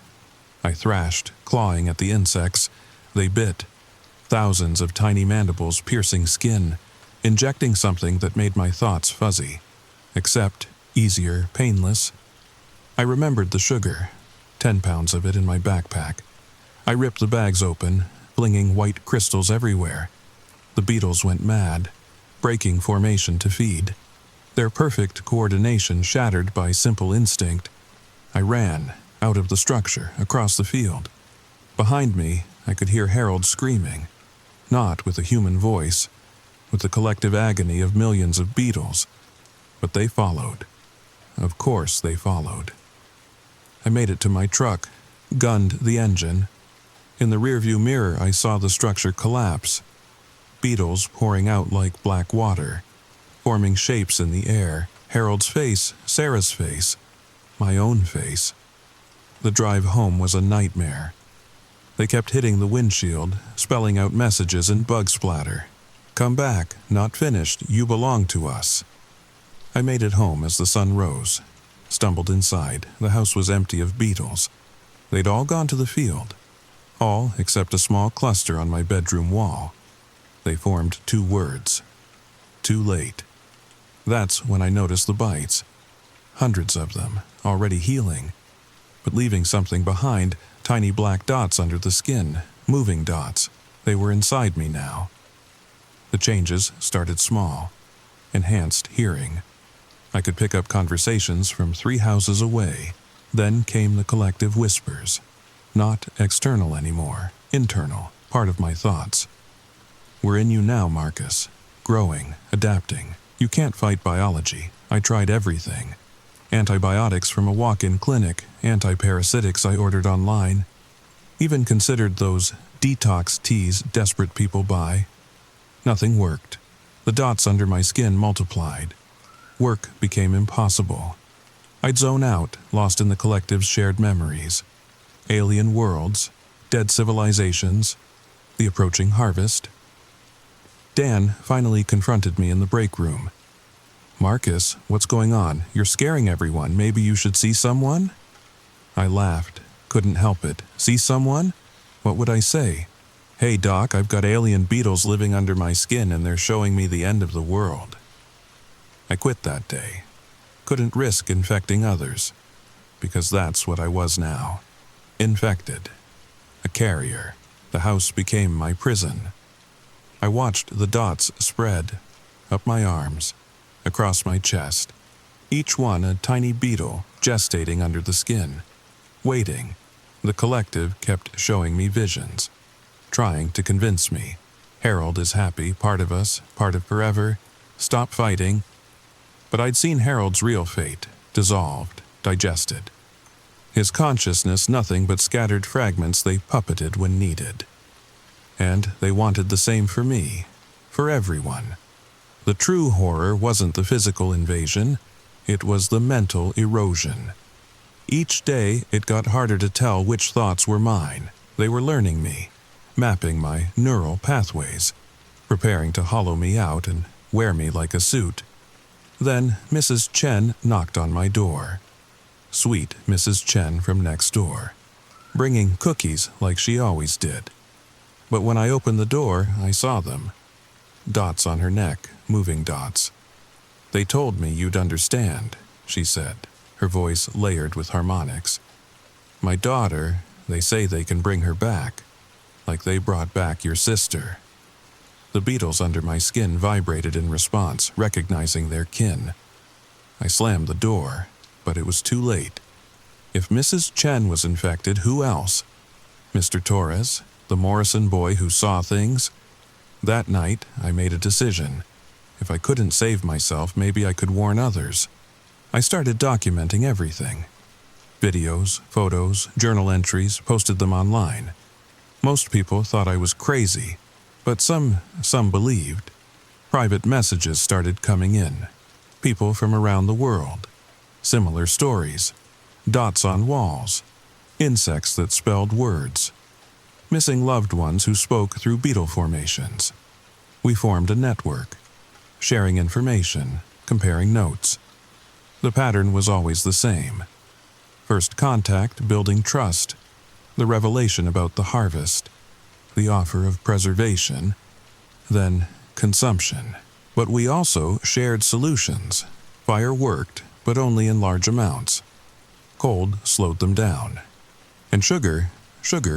Speaker 1: I thrashed, clawing at the insects. They bit. Thousands of tiny mandibles piercing skin, injecting something that made my thoughts fuzzy. Except, easier, painless. I remembered the sugar, 10 pounds of it in my backpack. I ripped the bags open, flinging white crystals everywhere. The beetles went mad, breaking formation to feed. Their perfect coordination shattered by simple instinct. I ran, out of the structure, across the field. Behind me, I could hear Harold screaming, not with a human voice, with the collective agony of millions of beetles. But they followed. Of course they followed. I made it to my truck, gunned the engine. In the rearview mirror, I saw the structure collapse. Beetles pouring out like black water, forming shapes in the air. Harold's face, Sarah's face, my own face. The drive home was a nightmare. They kept hitting the windshield, spelling out messages in bug splatter. Come back, not finished, you belong to us. I made it home as the sun rose. Stumbled inside. The house was empty of beetles. They'd all gone to the field. All except a small cluster on my bedroom wall. They formed 2 words. Too late. That's when I noticed the bites. Hundreds of them, already healing. But leaving something behind, tiny black dots under the skin, moving dots. They were inside me now. The changes started small. Enhanced hearing. I could pick up conversations from 3 houses away. Then came the collective whispers. Not external anymore, internal, part of my thoughts. We're in you now, Marcus. Growing, adapting. You can't fight biology. I tried everything. Antibiotics from a walk-in clinic, anti-parasitics I ordered online. Even considered those detox teas desperate people buy. Nothing worked. The dots under my skin multiplied. Work became impossible. I'd zone out, lost in the collective's shared memories. Alien worlds, dead civilizations, the approaching harvest. Dan finally confronted me in the break room. Marcus, what's going on? You're scaring everyone. Maybe you should see someone? I laughed. Couldn't help it. See someone? What would I say? Hey, Doc, I've got alien beetles living under my skin and they're showing me the end of the world. I quit that day. Couldn't risk infecting others. Because that's what I was now. Infected. A carrier. The house became my prison. I watched the dots spread. Up my arms. Across my chest. Each one a tiny beetle gestating under the skin. Waiting. The collective kept showing me visions. Trying to convince me. Harold is happy, part of us, part of forever. Stop fighting. But I'd seen Harold's real fate, dissolved, digested. His consciousness nothing but scattered fragments they puppeted when needed. And they wanted the same for me, for everyone. The true horror wasn't the physical invasion, it was the mental erosion. Each day it got harder to tell which thoughts were mine. They were learning me, mapping my neural pathways, preparing to hollow me out and wear me like a suit. Then Mrs. Chen knocked on my door. Sweet Mrs. Chen from next door, bringing cookies like she always did. But when I opened the door, I saw them. Dots on her neck, moving dots. They told me you'd understand, she said, her voice layered with harmonics. My daughter, they say they can bring her back, like they brought back your sister. The beetles under my skin vibrated in response, recognizing their kin. I slammed the door, but it was too late. If Mrs. Chen was infected, who else? Mr. Torres, the Morrison boy who saw things? That night, I made a decision. If I couldn't save myself, maybe I could warn others. I started documenting everything. Videos, photos, journal entries, posted them online. Most people thought I was crazy, but some believed. Private messages started coming in. People from around the world. Similar stories. Dots on walls. Insects that spelled words. Missing loved ones who spoke through beetle formations. We formed a network, sharing information, comparing notes. The pattern was always the same. First contact, building trust. The revelation about the harvest. The offer of preservation. Then consumption. But we also shared solutions. Fire worked, but only in large amounts. Cold slowed them down. And sugar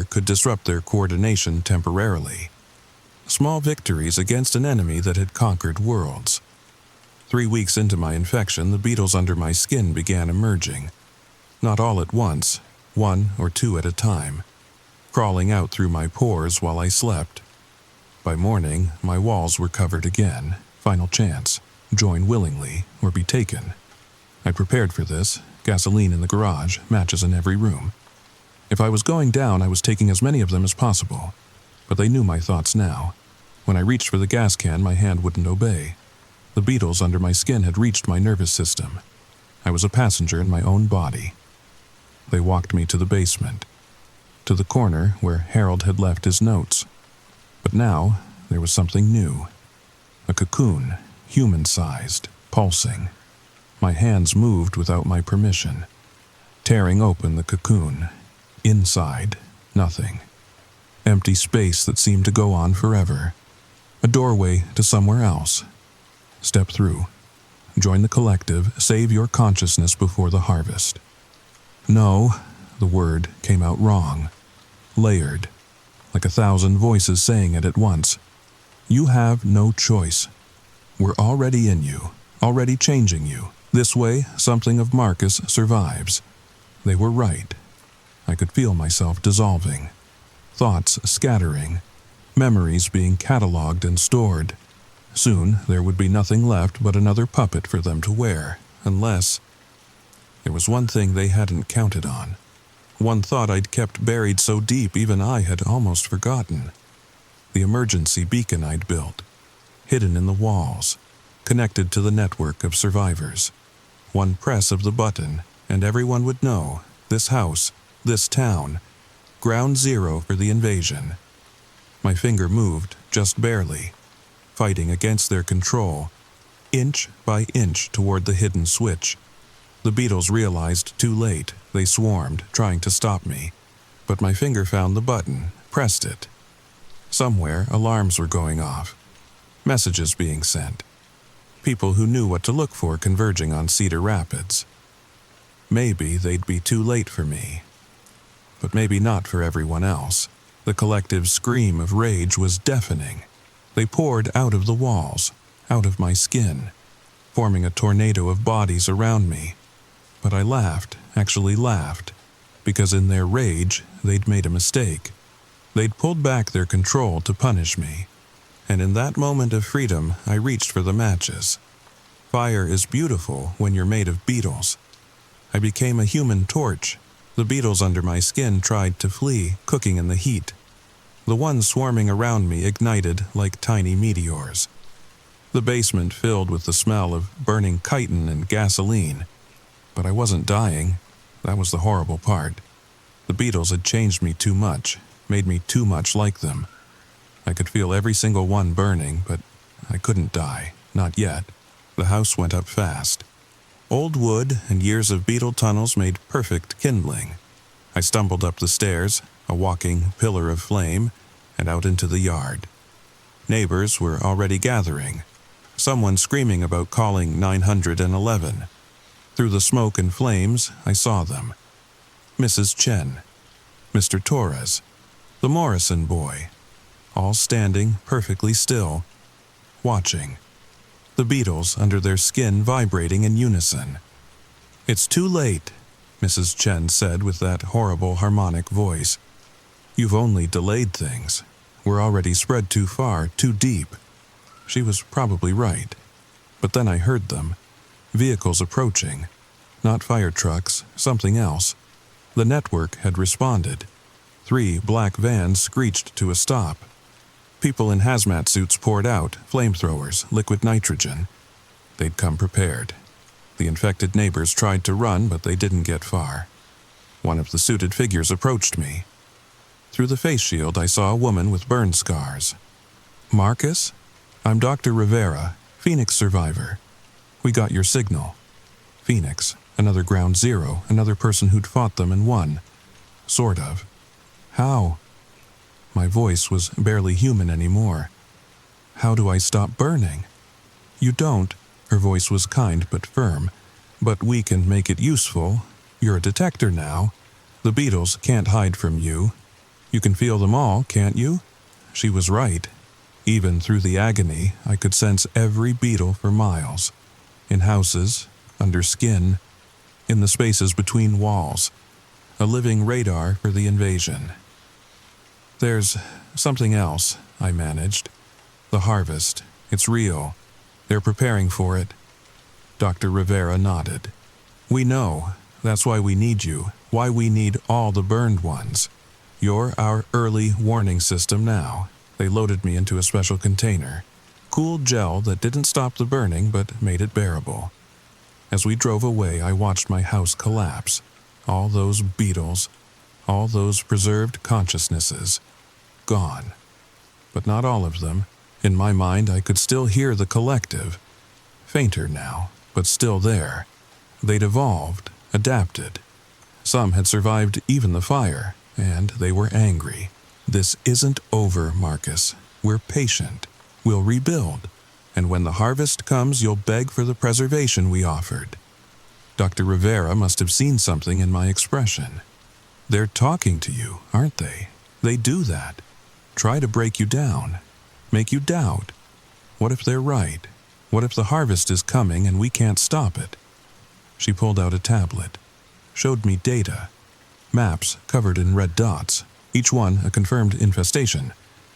Speaker 1: could disrupt their coordination temporarily. Small victories against an enemy that had conquered worlds. 3 weeks into my infection, the beetles under my skin began emerging. Not all at once, 1 or 2 at a time, crawling out through my pores while I slept. By morning, my walls were covered again. Final chance. Join willingly or be taken. I prepared for this. Gasoline in the garage, matches in every room. If I was going down, I was taking as many of them as possible. But they knew my thoughts now. When I reached for the gas can, my hand wouldn't obey. The beetles under my skin had reached my nervous system. I was a passenger in my own body. They walked me to the basement, to the corner where Harold had left his notes. But now, there was something new. A cocoon, human-sized, pulsing. My hands moved without my permission, tearing open the cocoon. Inside, nothing. Empty space that seemed to go on forever. A doorway to somewhere else. Step through. Join the collective, save your consciousness before the harvest. No, the word came out wrong. Layered, like 1,000 voices saying it at once. You have no choice. We're already in you, already changing you. This way, something of Marcus survives. They were right. I could feel myself dissolving. Thoughts scattering. Memories being cataloged and stored. Soon, there would be nothing left but another puppet for them to wear, unless... There was one thing they hadn't counted on. One thought I'd kept buried so deep even I had almost forgotten. The emergency beacon I'd built, hidden in the walls, connected to the network of survivors. One press of the button, and everyone would know, this house, this town, ground zero for the invasion. My finger moved, just barely, fighting against their control, inch by inch toward the hidden switch. The beetles realized too late. They swarmed, trying to stop me. But my finger found the button, pressed it. Somewhere, alarms were going off. Messages being sent. People who knew what to look for converging on Cedar Rapids. Maybe they'd be too late for me. But maybe not for everyone else. The collective scream of rage was deafening. They poured out of the walls, out of my skin, forming a tornado of bodies around me. But I laughed, actually laughed, because in their rage, they'd made a mistake. They'd pulled back their control to punish me. And in that moment of freedom, I reached for the matches. Fire is beautiful when you're made of beetles. I became a human torch. The beetles under my skin tried to flee, cooking in the heat. The ones swarming around me ignited like tiny meteors. The basement filled with the smell of burning chitin and gasoline. But I wasn't dying. That was the horrible part. The beetles had changed me too much, made me too much like them. I could feel every single one burning, but I couldn't die, not yet. The house went up fast. Old wood and years of beetle tunnels made perfect kindling. I stumbled up the stairs, a walking pillar of flame, and out into the yard. Neighbors were already gathering. Someone screaming about calling 911. Through the smoke and flames, I saw them. Mrs. Chen, Mr. Torres, the Morrison boy, all standing perfectly still, watching. The beetles under their skin vibrating in unison. "It's too late," Mrs. Chen said with that horrible harmonic voice. "You've only delayed things. We're already spread too far, too deep." She was probably right. But then I heard them. Vehicles approaching. Not fire trucks, something else. The network had responded. 3 black vans screeched to a stop. People in hazmat suits poured out, flamethrowers, liquid nitrogen. They'd come prepared. The infected neighbors tried to run, but they didn't get far. One of the suited figures approached me. Through the face shield, I saw a woman with burn scars. "Marcus? I'm Dr. Rivera, Phoenix survivor. We got your signal." Phoenix, another ground zero, another person who'd fought them and won. Sort of. "How?" My voice was barely human anymore. "How do I stop burning?" "You don't." Her voice was kind but firm. "But we can make it useful. You're a detector now. The beetles can't hide from you. You can feel them all, can't you?" She was right. Even through the agony, I could sense every beetle for miles. In houses, under skin, in the spaces between walls. A living radar for the invasion. "There's something else," I managed. "The harvest. It's real. They're preparing for it." Dr. Rivera nodded. "We know. That's why we need you. Why we need all the burned ones. You're our early warning system now." They loaded me into a special container. Cool gel that didn't stop the burning but made it bearable. As we drove away, I watched my house collapse. All those beetles, all those preserved consciousnesses, gone. But not all of them. In my mind, I could still hear the collective. Fainter now, but still there. They'd evolved, adapted. Some had survived even the fire, and they were angry. "This isn't over, Marcus. We're patient. We'll rebuild. And when the harvest comes, you'll beg for the preservation we offered." Dr. Rivera must have seen something in my expression. "They're talking to you, aren't they? They do that. Try to break you down. Make you doubt. What if they're right? What if the harvest is coming and we can't stop it?" She pulled out a tablet. Showed me data. Maps covered in red dots. Each one a confirmed infestation.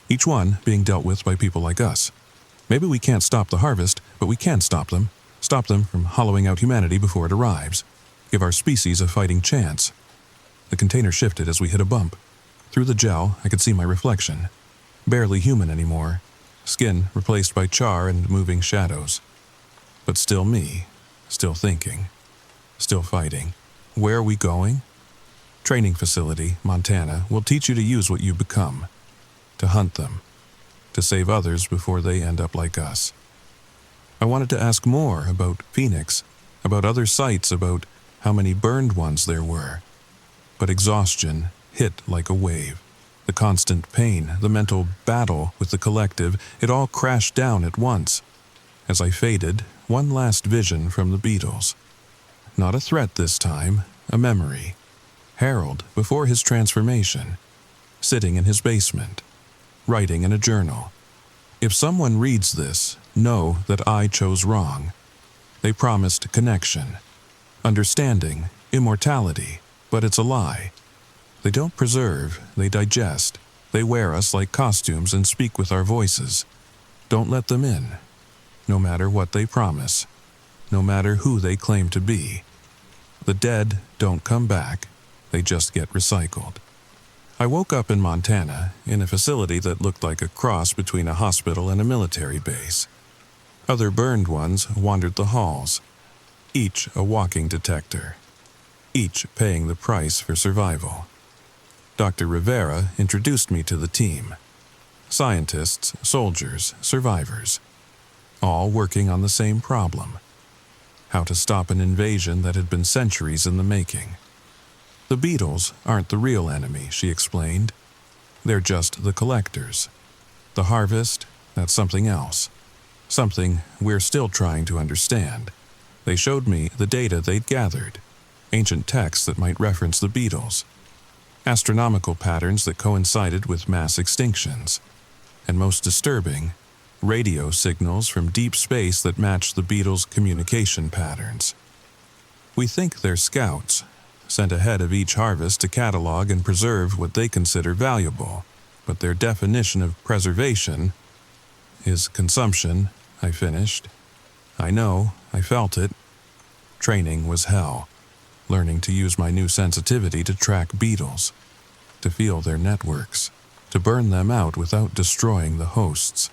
Speaker 1: Each one being dealt with by people like us. Maybe we can't stop the harvest, but we can stop them. Stop them from hollowing out humanity before it arrives. Give our species a fighting chance. The container shifted as we hit a bump. Through the gel, I could see my reflection. Barely human anymore. Skin replaced by char and moving shadows. But still me. Still thinking. Still fighting. Where are we going? Training facility, Montana, will teach you to use what you become. To hunt them. To save others before they end up like us. I wanted to ask more about Phoenix, about other sites, about how many burned ones there were. But exhaustion hit like a wave. The constant pain, the mental battle with the collective, it all crashed down at once. As I faded, one last vision from the beetles. Not a threat this time, a memory. Harold, before his transformation, sitting in his basement, writing in a journal. If someone reads this, know that I chose wrong. They promised connection, understanding, immortality, but it's a lie. They don't preserve, they digest. They wear us like costumes and speak with our voices. Don't let them in, no matter what they promise, no matter who they claim to be. The dead don't come back, they just get recycled. I woke up in Montana, in a facility that looked like a cross between a hospital and a military base. Other burned ones wandered the halls, each a walking detector, each paying the price for survival. Dr. Rivera introduced me to the team. Scientists, soldiers, survivors, all working on the same problem. How to stop an invasion that had been centuries in the making. The beetles aren't the real enemy, she explained. They're just the collectors. The harvest, that's something else. Something we're still trying to understand. They showed me the data they'd gathered. Ancient texts that might reference the beetles. Astronomical patterns that coincided with mass extinctions. And most disturbing, radio signals from deep space that match the beetles' communication patterns. We think they're scouts, sent ahead of each harvest to catalog and preserve what they consider valuable, but their definition of preservation is consumption, I finished. I know, I felt it. Training was hell. learning to use my new sensitivity to track beetles, to feel their networks, to burn them out without destroying the hosts.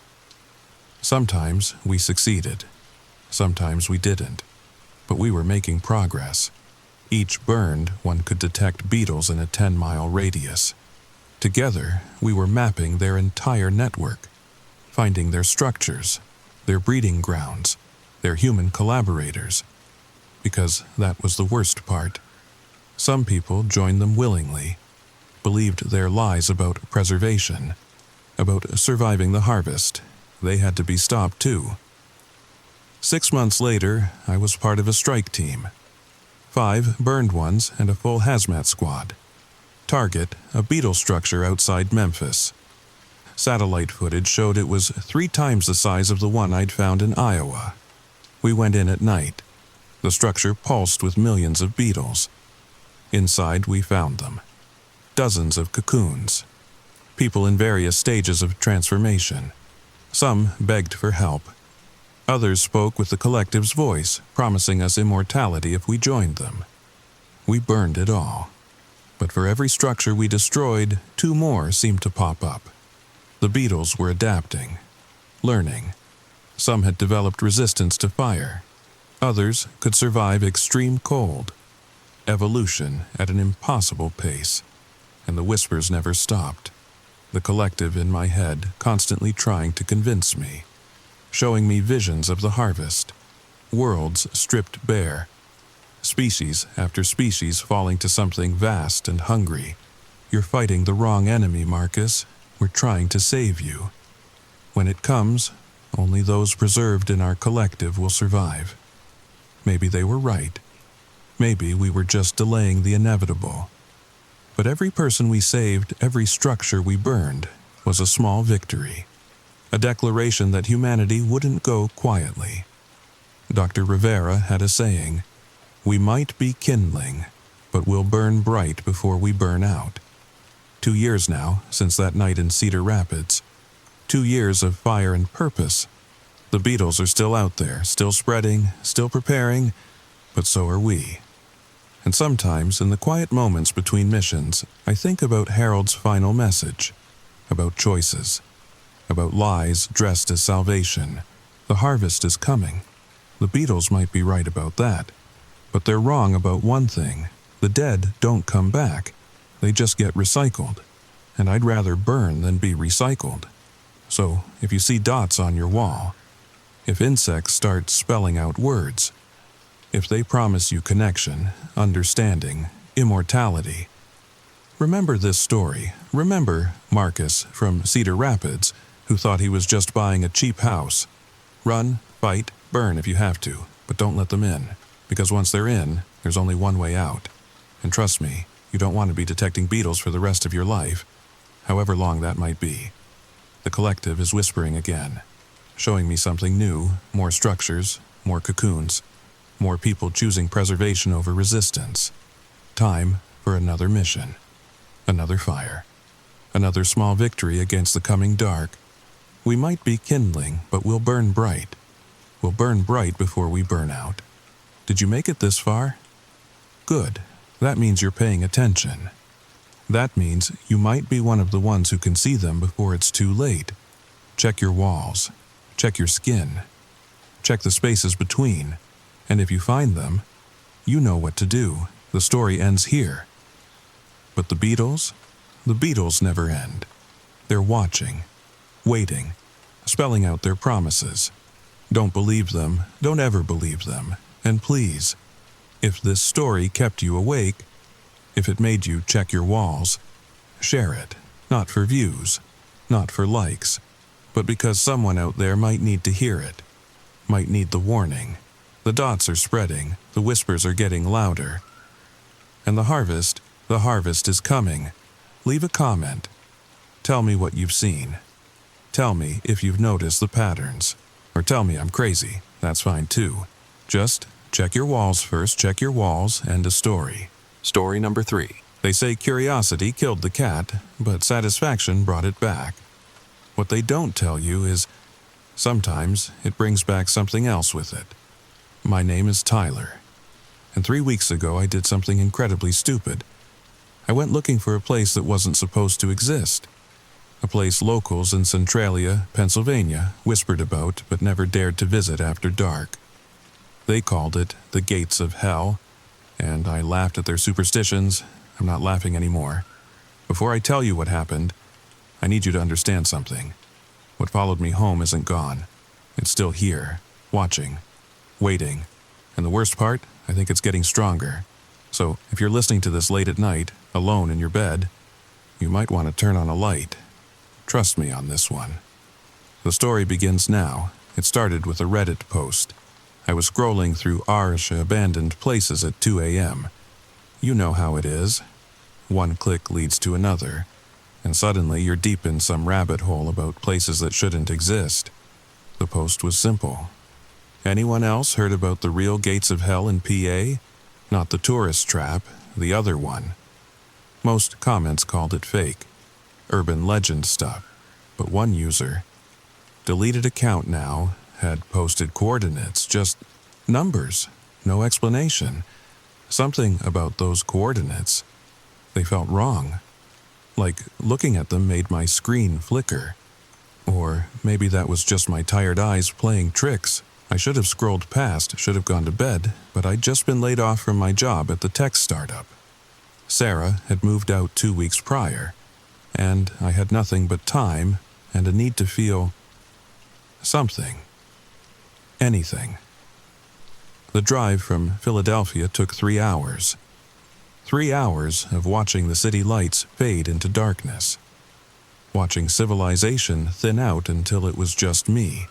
Speaker 1: Sometimes we succeeded, sometimes we didn't, but we were making progress. Each burned, one could detect beetles in a 10-mile radius. Together, we were mapping their entire network, finding their structures, their breeding grounds, their human collaborators. Because that was the worst part. Some people joined them willingly, believed their lies about preservation, about surviving the harvest. They had to be stopped too. 6 months later, I was part of a strike team. 5 burned ones and a full hazmat squad. Target, a beetle structure outside Memphis. Satellite footage showed it was 3 times the size of the one I'd found in Iowa. We went in at night. The structure pulsed with millions of beetles. Inside, we found them. Dozens of cocoons. People in various stages of transformation. Some begged for help. Others spoke with the collective's voice, promising us immortality if we joined them. We burned it all. But for every structure we destroyed, 2 more seemed to pop up. The beetles were adapting, learning. Some had developed resistance to fire. Others could survive extreme cold. Evolution at an impossible pace. And the whispers never stopped. The collective in my head constantly trying to convince me, showing me visions of the harvest, worlds stripped bare, species after species falling to something vast and hungry. You're fighting the wrong enemy, Marcus. We're trying to save you. When it comes, only those preserved in our collective will survive. Maybe they were right. Maybe we were just delaying the inevitable. But every person we saved, every structure we burned, was a small victory. A declaration that humanity wouldn't go quietly. Dr. Rivera had a saying, "We might be kindling, but we'll burn bright before we burn out." 2 years now, since that night in Cedar Rapids. 2 years of fire and purpose. The beetles are still out there, still spreading, still preparing, but so are we. And sometimes, in the quiet moments between missions, I think about Harold's final message, about choices, about lies dressed as salvation. The harvest is coming. The beetles might be right about that, but they're wrong about one thing. The dead don't come back. They just get recycled, and I'd rather burn than be recycled. So, if you see dots on your wall, if insects start spelling out words, if they promise you connection, understanding, immortality, remember this story. Remember Marcus from Cedar Rapids, who thought he was just buying a cheap house. Run, fight, burn if you have to, but don't let them in, because once they're in, there's only one way out. And trust me, you don't want to be detecting beetles for the rest of your life, however long that might be. The collective is whispering again, showing me something new, more structures, more cocoons, more people choosing preservation over resistance. Time for another mission, another fire, another small victory against the coming dark. We might be kindling, but we'll burn bright. We'll burn bright before we burn out. Did you make it this far? Good. That means you're paying attention. That means you might be one of the ones who can see them before it's too late. Check your walls. Check your skin. Check the spaces between. And if you find them, you know what to do. The story ends here. But the beetles never end. They're watching, waiting, spelling out their promises. Don't believe them. Don't ever believe them. And please, if this story kept you awake, if it made you check your walls, share it. Not for views, not for likes, but because someone out there might need to hear it, might need the warning. The dots are spreading, the whispers are getting louder. And the harvest is coming. Leave a comment. Tell me what you've seen. Tell me if you've noticed the patterns. Or tell me I'm crazy, that's fine too. Just check your walls first, check your walls, and a story. Story number 3. They say curiosity killed the cat, but satisfaction brought it back. What they don't tell you is, sometimes it brings back something else with it. My name is Tyler. And 3 weeks ago I did something incredibly stupid. I went looking for a place that wasn't supposed to exist. A place locals in Centralia, Pennsylvania, whispered about but never dared to visit after dark. They called it the Gates of Hell, and I laughed at their superstitions. I'm not laughing anymore. Before I tell you what happened, I need you to understand something. What followed me home isn't gone. It's still here, watching, waiting. And the worst part, I think it's getting stronger. So if you're listening to this late at night, alone in your bed, you might want to turn on a light. Trust me on this one. The story begins now. It started with a Reddit post. I was scrolling through Irish abandoned places at 2 a.m. You know how it is. One click leads to another, and suddenly you're deep in some rabbit hole about places that shouldn't exist. The post was simple. Anyone else heard about the real gates of hell in PA? Not the tourist trap, the other one. Most comments called it fake, urban legend stuff, but one user, deleted account now, had posted coordinates, just numbers, no explanation. Something about those coordinates. They felt wrong. Like looking at them made my screen flicker. Or maybe that was just my tired eyes playing tricks. I should have scrolled past, should have gone to bed, but I'd just been laid off from my job at the tech startup. Sarah had moved out 2 weeks prior, and I had nothing but time and a need to feel something. Anything. The drive from Philadelphia took 3 hours. 3 hours of watching the city lights fade into darkness. Watching civilization thin out until it was just me,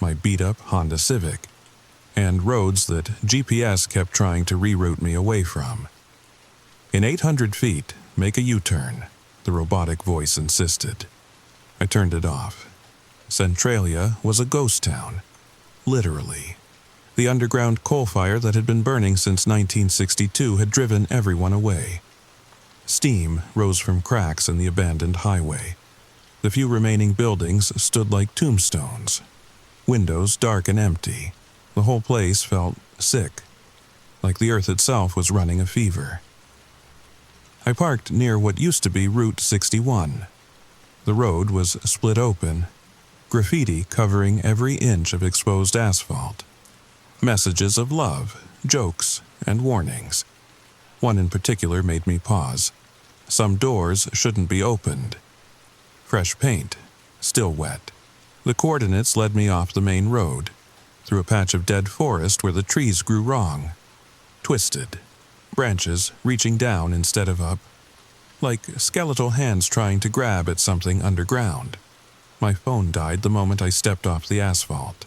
Speaker 1: my beat-up Honda Civic, and roads that GPS kept trying to reroute me away from. In 800 feet, make a U-turn, the robotic voice insisted. I turned it off. Centralia was a ghost town. Literally. The underground coal fire that had been burning since 1962 had driven everyone away. Steam rose from cracks in the abandoned highway. The few remaining buildings stood like tombstones. Windows dark and empty. The whole place felt sick, like the earth itself was running a fever. I parked near what used to be Route 61. The road was split open, graffiti covering every inch of exposed asphalt. Messages of love, jokes, and warnings. One in particular made me pause. Some doors shouldn't be opened. Fresh paint, still wet. The coordinates led me off the main road, through a patch of dead forest where the trees grew wrong. Twisted, branches reaching down instead of up, like skeletal hands trying to grab at something underground. My phone died the moment I stepped off the asphalt.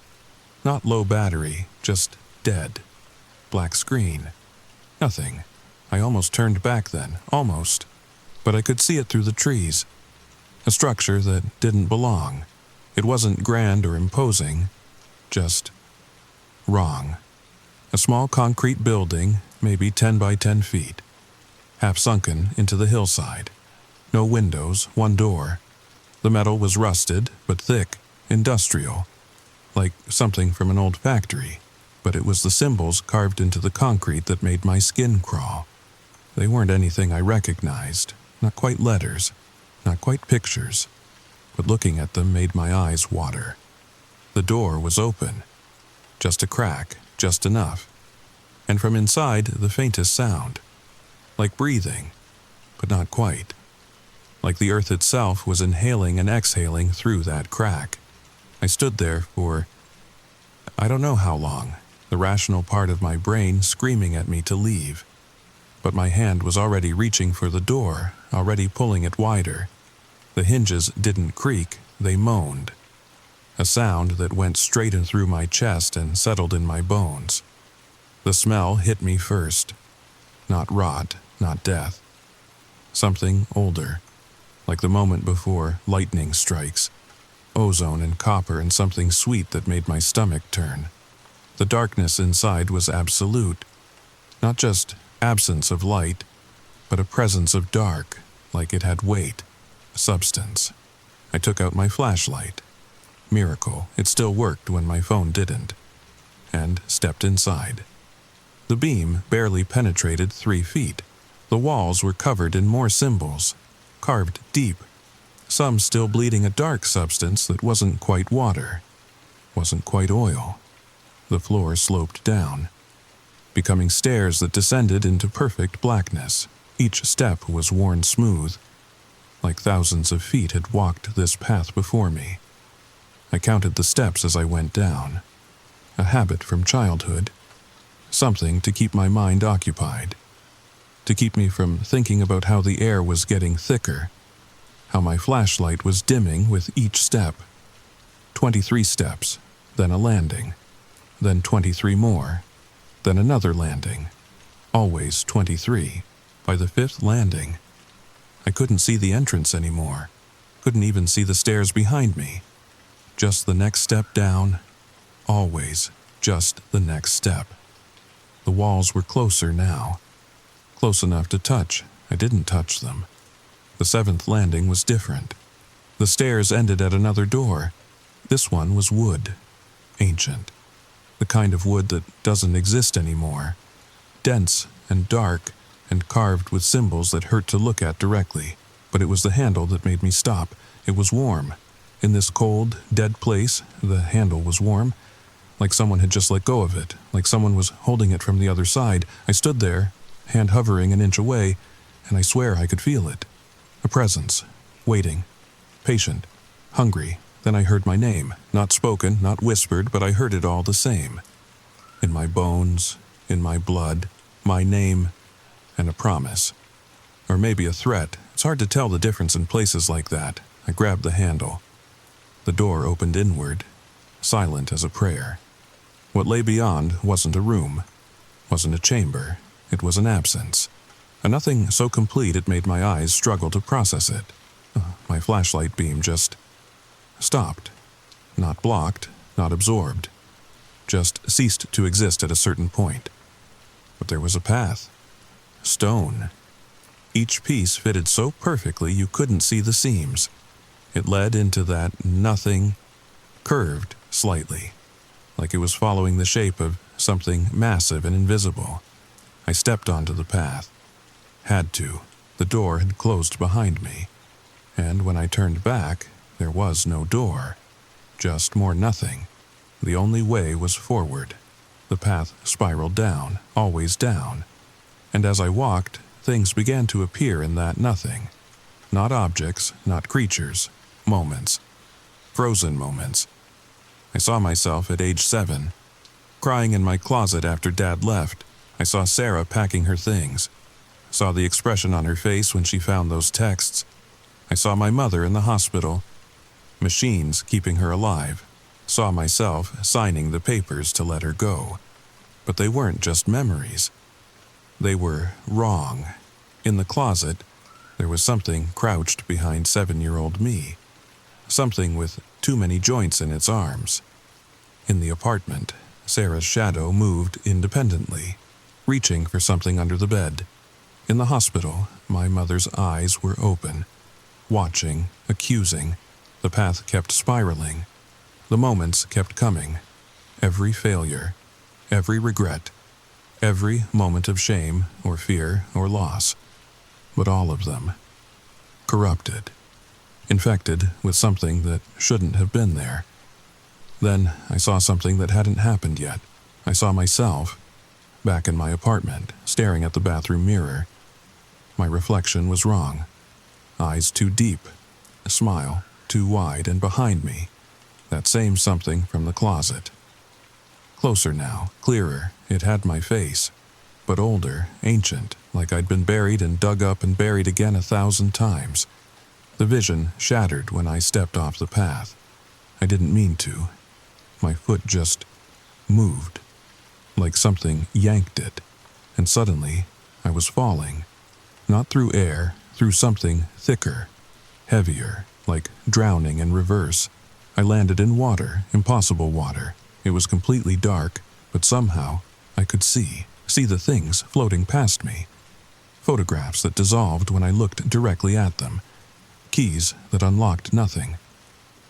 Speaker 1: Not low battery, just dead. Black screen. Nothing. I almost turned back then, almost. But I could see it through the trees. A structure that didn't belong. It wasn't grand or imposing, just wrong. A small concrete building, maybe 10 by 10 feet. Half sunken into the hillside. No windows, one door. The metal was rusted, but thick, industrial. Like something from an old factory, but it was the symbols carved into the concrete that made my skin crawl. They weren't anything I recognized, not quite letters, not quite pictures, but looking at them made my eyes water. The door was open, just a crack, just enough, and from inside the faintest sound, like breathing, but not quite, like the earth itself was inhaling and exhaling through that crack. I stood there for, I don't know how long, the rational part of my brain screaming at me to leave. But my hand was already reaching for the door, already pulling it wider. The hinges didn't creak, they moaned. A sound that went straight in through my chest and settled in my bones. The smell hit me first. Not rot, not death. Something older, like the moment before lightning strikes. Ozone and copper and something sweet that made my stomach turn. The darkness inside was absolute. Not just absence of light, but a presence of dark, like it had weight, substance. I took out my flashlight. Miracle, it still worked when my phone didn't. And stepped inside. The beam barely penetrated 3 feet. The walls were covered in more symbols, carved deep, some still bleeding a dark substance that wasn't quite water, wasn't quite oil. The floor sloped down, becoming stairs that descended into perfect blackness. Each step was worn smooth, like thousands of feet had walked this path before me. I counted the steps as I went down, a habit from childhood, something to keep my mind occupied, to keep me from thinking about how the air was getting thicker, how my flashlight was dimming with each step. 23 steps, then a landing, then 23 more, then another landing, always 23. By the 5th landing, I couldn't see the entrance anymore, couldn't even see the stairs behind me. Just the next step down, always just the next step. The walls were closer now, close enough to touch. I didn't touch them. The 7th landing was different. The stairs ended at another door. This one was wood, ancient, the kind of wood that doesn't exist anymore, dense and dark and carved with symbols that hurt to look at directly. But it was the handle that made me stop. It was warm. In this cold, dead place, the handle was warm, like someone had just let go of it, like someone was holding it from the other side. I stood there, hand hovering an inch away, and I swear I could feel it. A presence, waiting, patient, hungry. Then I heard my name, not spoken, not whispered, but I heard it all the same. In my bones, in my blood, my name, and a promise. Or maybe a threat. It's hard to tell the difference in places like that. I grabbed the handle. The door opened inward, silent as a prayer. What lay beyond wasn't a room, wasn't a chamber. It was an absence. A nothing so complete it made my eyes struggle to process it. My flashlight beam just stopped. Not blocked, not absorbed. Just ceased to exist at a certain point. But there was a path. Stone. Each piece fitted so perfectly you couldn't see the seams. It led into that nothing, curved slightly, like it was following the shape of something massive and invisible. I stepped onto the path. Had to. The door had closed behind me. And when I turned back, there was no door. Just more nothing. The only way was forward. The path spiraled down, always down. And as I walked, things began to appear in that nothing. Not objects, not creatures. Moments. Frozen moments. I saw myself at age 7, crying in my closet after Dad left. I saw Sarah packing her things. Saw the expression on her face when she found those texts. I saw my mother in the hospital. Machines keeping her alive. Saw myself signing the papers to let her go. But they weren't just memories. They were wrong. In the closet, there was something crouched behind 7-year-old me. Something with too many joints in its arms. In the apartment, Sarah's shadow moved independently, reaching for something under the bed. In the hospital, my mother's eyes were open, watching, accusing. The path kept spiraling. The moments kept coming. Every failure, every regret, every moment of shame or fear or loss. But all of them corrupted, infected with something that shouldn't have been there. Then I saw something that hadn't happened yet. I saw myself, back in my apartment, staring at the bathroom mirror. My reflection was wrong. Eyes too deep, a smile too wide, and behind me, that same something from the closet. Closer now, clearer, it had my face, but older, ancient, like I'd been buried and dug up and buried again 1,000 times. The vision shattered when I stepped off the path. I didn't mean to. My foot just moved, like something yanked it, and suddenly I was falling. Not through air, through something thicker, heavier, like drowning in reverse. I landed in water, impossible water. It was completely dark, but somehow I could see the things floating past me. Photographs that dissolved when I looked directly at them. Keys that unlocked nothing.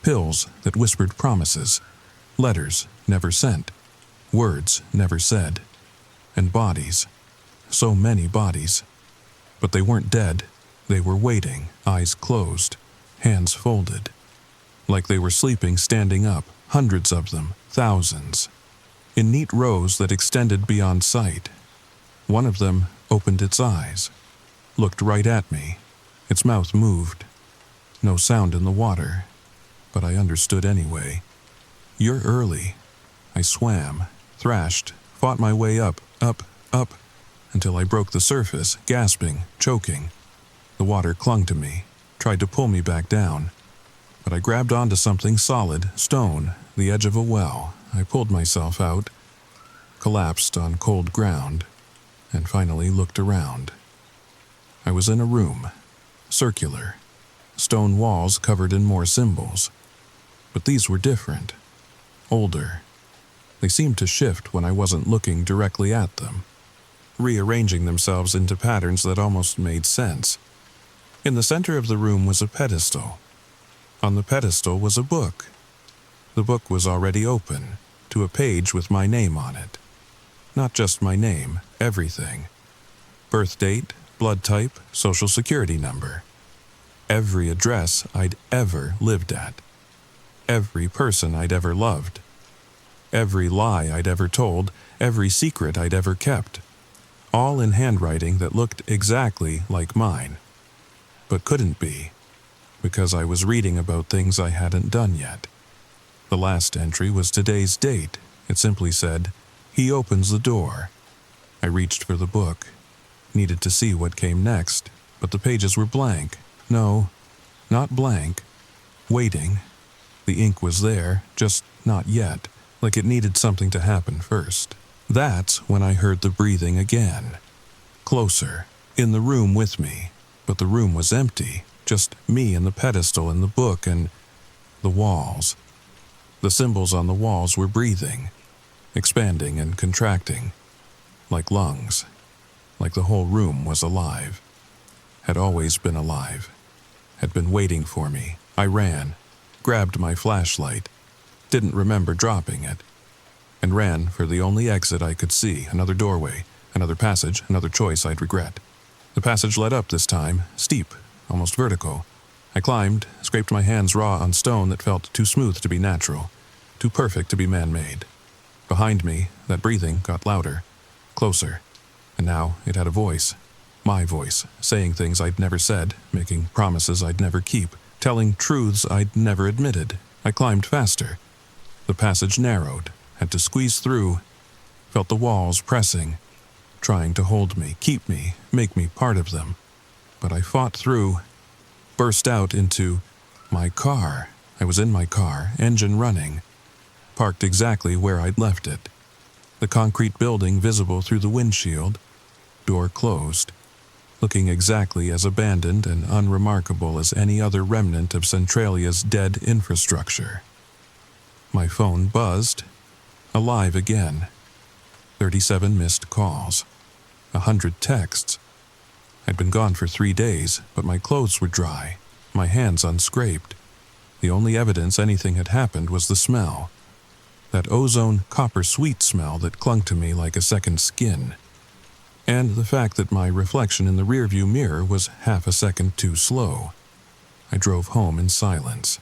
Speaker 1: Pills that whispered promises. Letters never sent. Words never said. and bodies. So many bodies. But they weren't dead. They were waiting, eyes closed, hands folded. Like they were sleeping standing up, hundreds of them, thousands. In neat rows that extended beyond sight. One of them opened its eyes, looked right at me. Its mouth moved. No sound in the water, but I understood anyway. "You're early." I swam, thrashed, fought my way up, until I broke the surface, gasping, choking. The water clung to me, tried to pull me back down. But I grabbed onto something solid, stone, the edge of a well. I pulled myself out, collapsed on cold ground, and finally looked around. I was in a room, circular, stone walls covered in more symbols. But these were different, older. They seemed to shift when I wasn't looking directly at them, rearranging themselves into patterns that almost made sense. In the center of the room was a pedestal. On the pedestal was a book. The book was already open, to a page with my name on it. Not just my name, everything. Birth date, blood type, social security number. Every address I'd ever lived at. Every person I'd ever loved. Every lie I'd ever told, every secret I'd ever kept. All in handwriting that looked exactly like mine. But couldn't be, because I was reading about things I hadn't done yet. The last entry was today's date. It simply said, "He opens the door." I reached for the book, needed to see what came next, but the pages were blank. No, not blank. Waiting. The ink was there, just not yet, like it needed something to happen first. That's when I heard the breathing again. Closer, in the room with me, but the room was empty, just me and the pedestal and the book and the walls. The symbols on the walls were breathing, expanding and contracting, like lungs, like the whole room was alive. Had always been alive, had been waiting for me. I ran, grabbed my flashlight, didn't remember dropping it, and ran for the only exit I could see, another doorway, another passage, another choice I'd regret. The passage led up this time, steep, almost vertical. I climbed, scraped my hands raw on stone that felt too smooth to be natural, too perfect to be man-made. Behind me, that breathing got louder, closer, and now it had a voice. My voice, saying things I'd never said, making promises I'd never keep, telling truths I'd never admitted. I climbed faster. The passage narrowed, had to squeeze through, felt the walls pressing, trying to hold me, keep me, make me part of them. But I fought through, burst out into my car. I was in my car, engine running, parked exactly where I'd left it. The concrete building visible through the windshield, door closed, looking exactly as abandoned and unremarkable as any other remnant of Centralia's dead infrastructure. My phone buzzed, alive again. 37 missed calls, 100 texts. I'd been gone for 3 days, but my clothes were dry, my hands unscraped. The only evidence anything had happened was the smell. That ozone copper sweet smell that clung to me like a second skin. And the fact that my reflection in the rearview mirror was half a second too slow. I drove home in silence.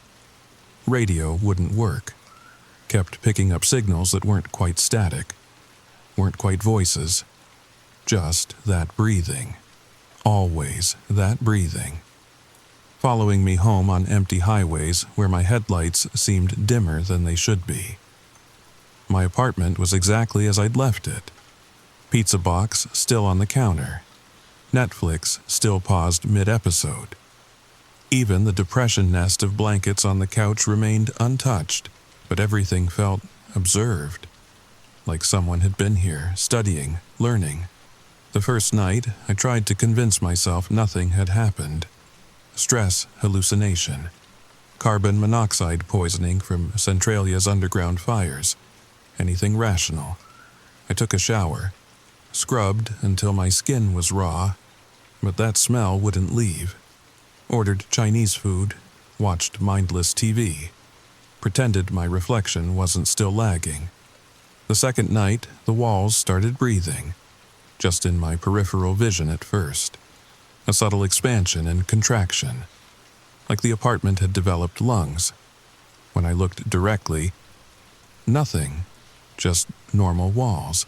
Speaker 1: Radio wouldn't work. Kept picking up signals that weren't quite static, weren't quite voices. Just that breathing. Always that breathing. Following me home on empty highways where my headlights seemed dimmer than they should be. My apartment was exactly as I'd left it. Pizza box still on the counter. Netflix still paused mid-episode. Even the depression nest of blankets on the couch remained untouched, but everything felt observed. Like someone had been here, studying, learning. The first night, I tried to convince myself nothing had happened. Stress hallucination. Carbon monoxide poisoning from Centralia's underground fires. Anything rational. I took a shower. Scrubbed until my skin was raw, but that smell wouldn't leave. Ordered Chinese food, watched mindless TV. Pretended my reflection wasn't still lagging. The second night, the walls started breathing, just in my peripheral vision at first. A subtle expansion and contraction, like the apartment had developed lungs. When I looked directly, nothing, just normal walls.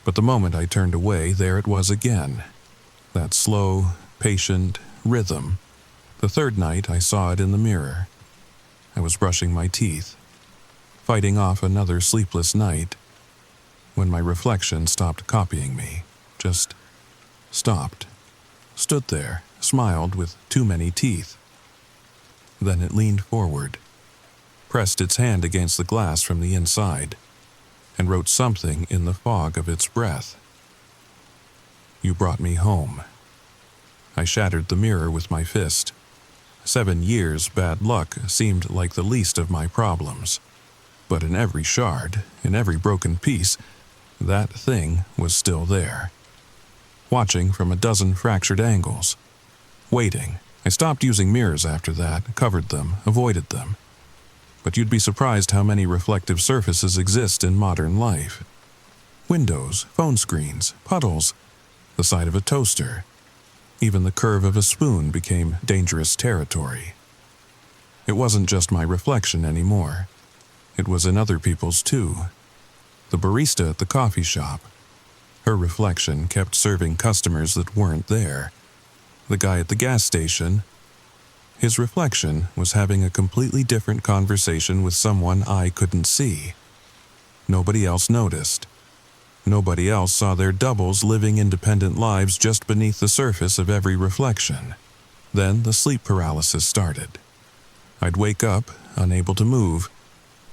Speaker 1: But the moment I turned away, there it was again. That slow, patient rhythm. The third night, I saw it in the mirror. I was brushing my teeth, fighting off another sleepless night, when my reflection stopped copying me. Just stopped. Stood there, smiled with too many teeth. Then it leaned forward, pressed its hand against the glass from the inside, and wrote something in the fog of its breath. "You brought me home." I shattered the mirror with my fist. 7 years' bad luck seemed like the least of my problems. But in every shard, in every broken piece, that thing was still there. Watching from a dozen fractured angles. Waiting. I stopped using mirrors after that, covered them, avoided them. But you'd be surprised how many reflective surfaces exist in modern life. Windows, phone screens, puddles, the side of a toaster. Even the curve of a spoon became dangerous territory. It wasn't just my reflection anymore. It was in other people's too. The barista at the coffee shop. Her reflection kept serving customers that weren't there. The guy at the gas station. His reflection was having a completely different conversation with someone I couldn't see. Nobody else noticed. Nobody else saw their doubles living independent lives just beneath the surface of every reflection. Then the sleep paralysis started. I'd wake up, unable to move,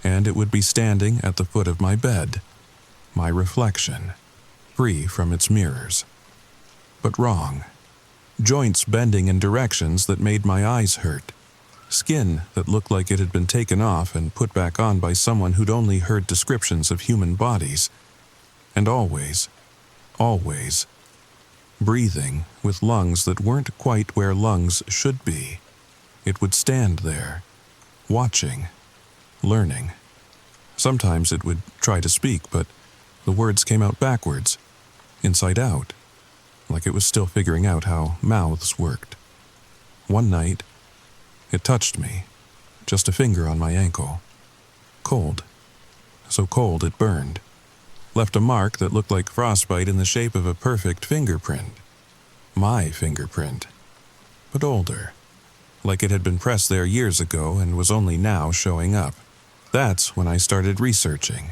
Speaker 1: and it would be standing at the foot of my bed. My reflection, free from its mirrors. But wrong. Joints bending in directions that made my eyes hurt. Skin that looked like it had been taken off and put back on by someone who'd only heard descriptions of human bodies. And always, breathing with lungs that weren't quite where lungs should be. It would stand there, watching, learning. Sometimes it would try to speak, but the words came out backwards, inside out, like it was still figuring out how mouths worked. One night, it touched me, just a finger on my ankle. Cold. So cold it burned. Left a mark that looked like frostbite in the shape of a perfect fingerprint. My fingerprint. But older. Like it had been pressed there years ago and was only now showing up. That's when I started researching.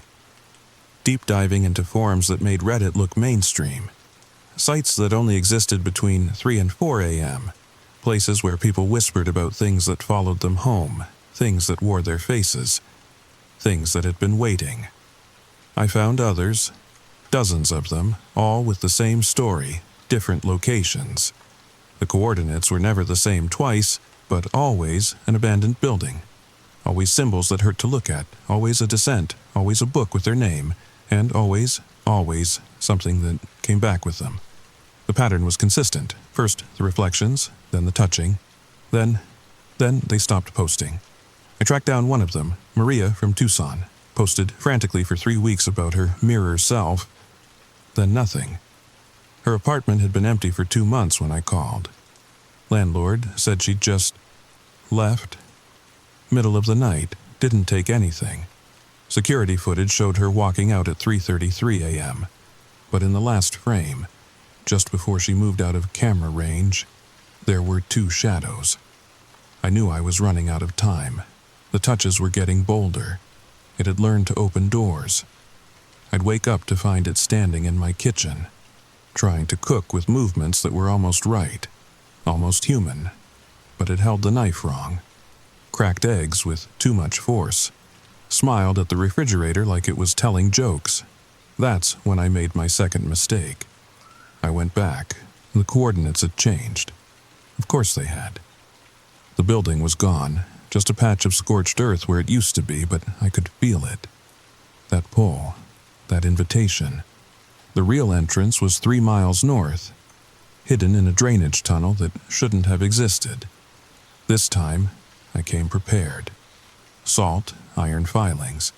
Speaker 1: Deep diving into forums that made Reddit look mainstream. Sites that only existed between 3 and 4 a.m. Places where people whispered about things that followed them home, things that wore their faces, things that had been waiting. I found others, dozens of them, all with the same story, different locations. The coordinates were never the same twice, but always an abandoned building. Always symbols that hurt to look at, always a descent, always a book with their name, and always something that came back with them. The pattern was consistent. First the reflections, then the touching, then they stopped posting. I tracked down one of them, Maria from Tucson, posted frantically for 3 weeks about her mirror self, then nothing. Her apartment had been empty for 2 months when I called. Landlord said she'd just left. Middle of the night, didn't take anything. Security footage showed her walking out at 3:33 a.m., but in the last frame, just before she moved out of camera range, there were 2 shadows. I knew I was running out of time. The touches were getting bolder. It had learned to open doors. I'd wake up to find it standing in my kitchen, trying to cook with movements that were almost right, almost human, but it held the knife wrong. Cracked eggs with too much force. Smiled at the refrigerator like it was telling jokes. That's when I made my second mistake. I went back. The coordinates had changed. Of course they had. The building was gone, just a patch of scorched earth where it used to be, but I could feel it. That pull, that invitation. The real entrance was 3 miles north, hidden in a drainage tunnel that shouldn't have existed. This time, I came prepared. Salt, iron filings.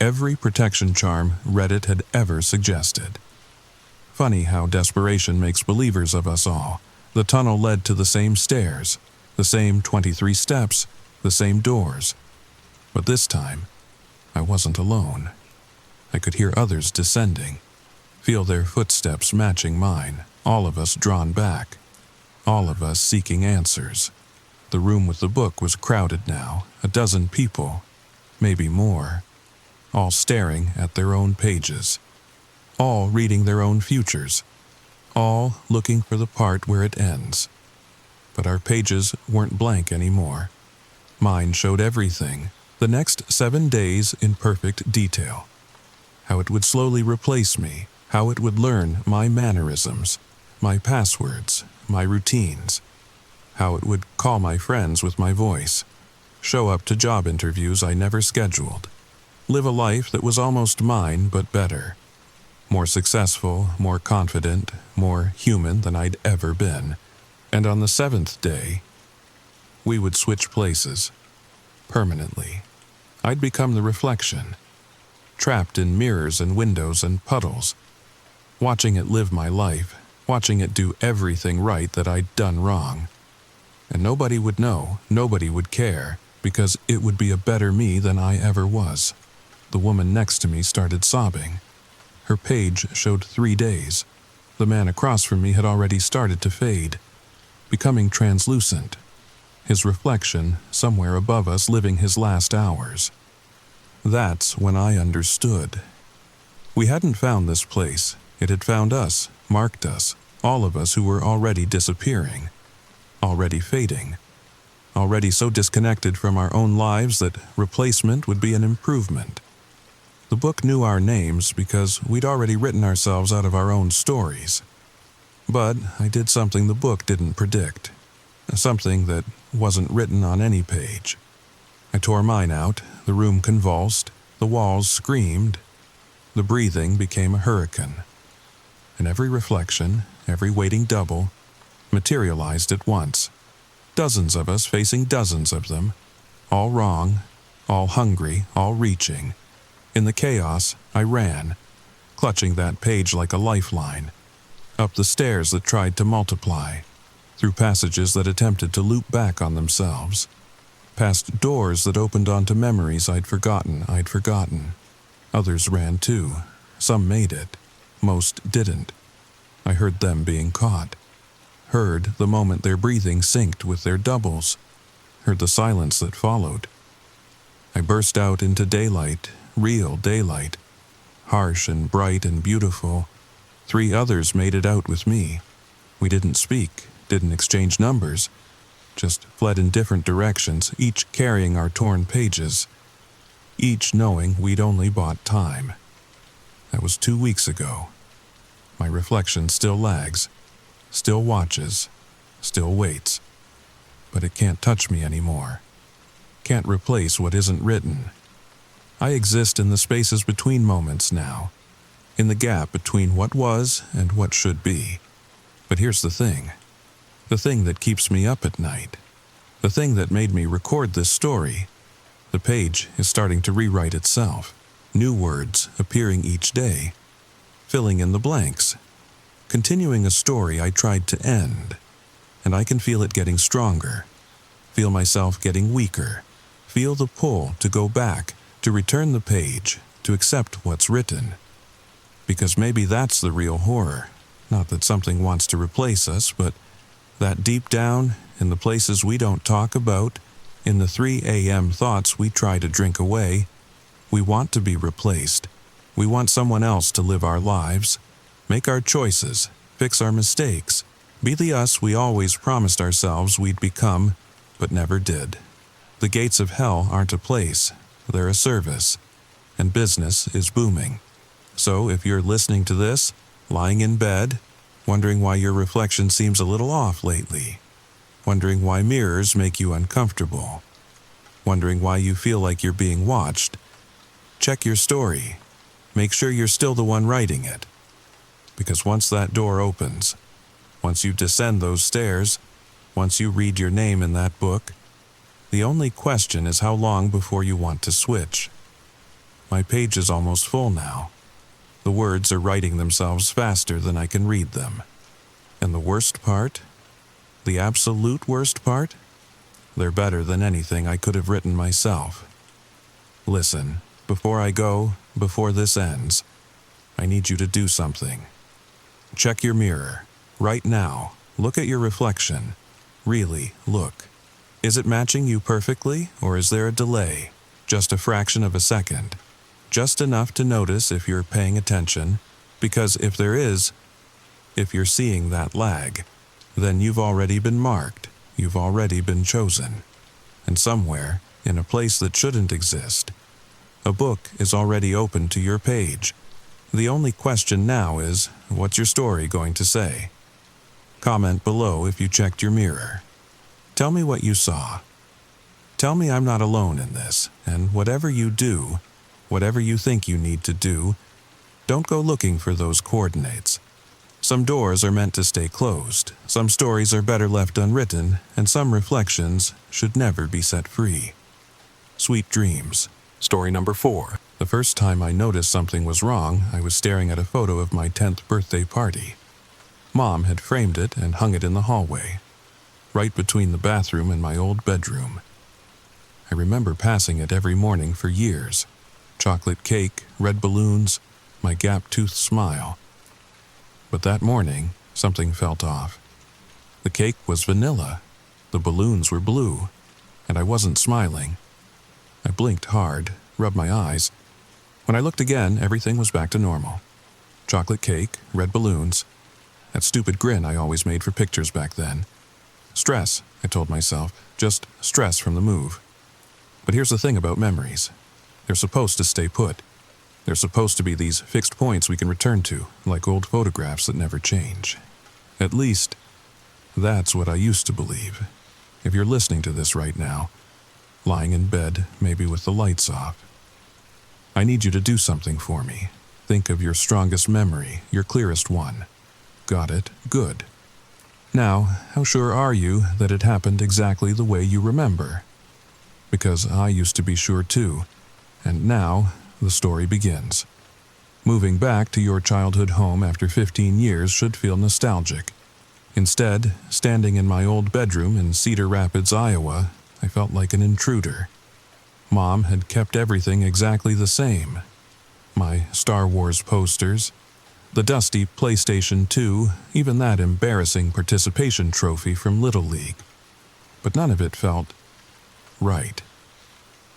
Speaker 1: every protection charm Reddit had ever suggested. Funny how desperation makes believers of us all. The tunnel led to the same stairs, the same 23 steps, the same doors. But this time, I wasn't alone. I could hear others descending, feel their footsteps matching mine, all of us drawn back, all of us seeking answers. The room with the book was crowded now, a dozen people, maybe more, all staring at their own pages, all reading their own futures, all looking for the part where it ends. But our pages weren't blank anymore. Mine showed everything, the next 7 days in perfect detail. How it would slowly replace me, how it would learn my mannerisms, my passwords, my routines, how it would call my friends with my voice, show up to job interviews I never scheduled, live a life that was almost mine but better, more successful, more confident, more human than I'd ever been. And on the 7th day, we would switch places, permanently. I'd become the reflection, trapped in mirrors and windows and puddles, watching it live my life, watching it do everything right that I'd done wrong. And nobody would know, nobody would care, because it would be a better me than I ever was. The woman next to me started sobbing. Her page showed 3 days. The man across from me had already started to fade, becoming translucent, his reflection somewhere above us living his last hours. That's when I understood. We hadn't found this place. It had found us, marked us, all of us who were already disappearing, already fading, already so disconnected from our own lives that replacement would be an improvement. The book knew our names because we'd already written ourselves out of our own stories. But I did something the book didn't predict, something that wasn't written on any page. I tore mine out, the room convulsed, the walls screamed, the breathing became a hurricane. And every reflection, every waiting double, materialized at once. Dozens of us facing dozens of them, all wrong, all hungry, all reaching. In the chaos, I ran, clutching that page like a lifeline, up the stairs that tried to multiply, through passages that attempted to loop back on themselves, past doors that opened onto memories I'd forgotten. Others ran too. Some made it. Most didn't. I heard them being caught. Heard the moment their breathing synced with their doubles. Heard the silence that followed. I burst out into daylight, real daylight, harsh and bright and beautiful. 3 others made it out with me. We didn't speak, didn't exchange numbers, just fled in different directions, each carrying our torn pages, each knowing we'd only bought time. That was 2 weeks ago. My reflection still lags, still watches, still waits, but it can't touch me anymore. Can't replace what isn't written. I exist in the spaces between moments now, in the gap between what was and what should be. But here's the thing that keeps me up at night, the thing that made me record this story. The page is starting to rewrite itself, new words appearing each day, filling in the blanks, continuing a story I tried to end, and I can feel it getting stronger, feel myself getting weaker, feel the pull to go back, to return the page, to accept what's written. Because maybe that's the real horror. Not that something wants to replace us, but that deep down, in the places we don't talk about, in the 3 a.m. thoughts we try to drink away, we want to be replaced. We want someone else to live our lives, make our choices, fix our mistakes, be the us we always promised ourselves we'd become, but never did. The gates of hell aren't a place. They're a service, and business is booming. So if you're listening to this, lying in bed, wondering why your reflection seems a little off lately, wondering why mirrors make you uncomfortable, wondering why you feel like you're being watched, check your story. Make sure you're still the one writing it. Because once that door opens, once you descend those stairs, once you read your name in that book, the only question is how long before you want to switch. My page is almost full now. The words are writing themselves faster than I can read them. And the worst part? The absolute worst part? They're better than anything I could have written myself. Listen, before I go, before this ends, I need you to do something. Check your mirror. Right now, look at your reflection. Really, look. Is it matching you perfectly, or is there a delay? Just a fraction of a second. Just enough to notice if you're paying attention, because if there is, if you're seeing that lag, then you've already been marked, you've already been chosen. And somewhere, in a place that shouldn't exist, a book is already open to your page. The only question now is, what's your story going to say? Comment below if you checked your mirror. Tell me what you saw. Tell me I'm not alone in this, and whatever you do, whatever you think you need to do, don't go looking for those coordinates. Some doors are meant to stay closed, some stories are better left unwritten, and some reflections should never be set free. Sweet dreams. Story number 4. The first time I noticed something was wrong, I was staring at a photo of my 10th birthday party. Mom had framed it and hung it in the hallway, right between the bathroom and my old bedroom. I remember passing it every morning for years. Chocolate cake, red balloons, my gap-toothed smile. But that morning, something felt off. The cake was vanilla, the balloons were blue, and I wasn't smiling. I blinked hard, rubbed my eyes. When I looked again, everything was back to normal. Chocolate cake, red balloons, that stupid grin I always made for pictures back then. Stress, I told myself, just stress from the move. But here's the thing about memories. They're supposed to stay put. They're supposed to be these fixed points we can return to, like old photographs that never change. At least, that's what I used to believe. If you're listening to this right now, lying in bed, maybe with the lights off, I need you to do something for me. Think of your strongest memory, your clearest one. Got it? Good. Now, how sure are you that it happened exactly the way you remember? Because I used to be sure too, and now the story begins. Moving back to your childhood home after 15 years should feel nostalgic. Instead, standing in my old bedroom in Cedar Rapids, Iowa, I felt like an intruder. Mom had kept everything exactly the same. My Star Wars posters, the dusty PlayStation 2, even that embarrassing participation trophy from Little League. But none of it felt right.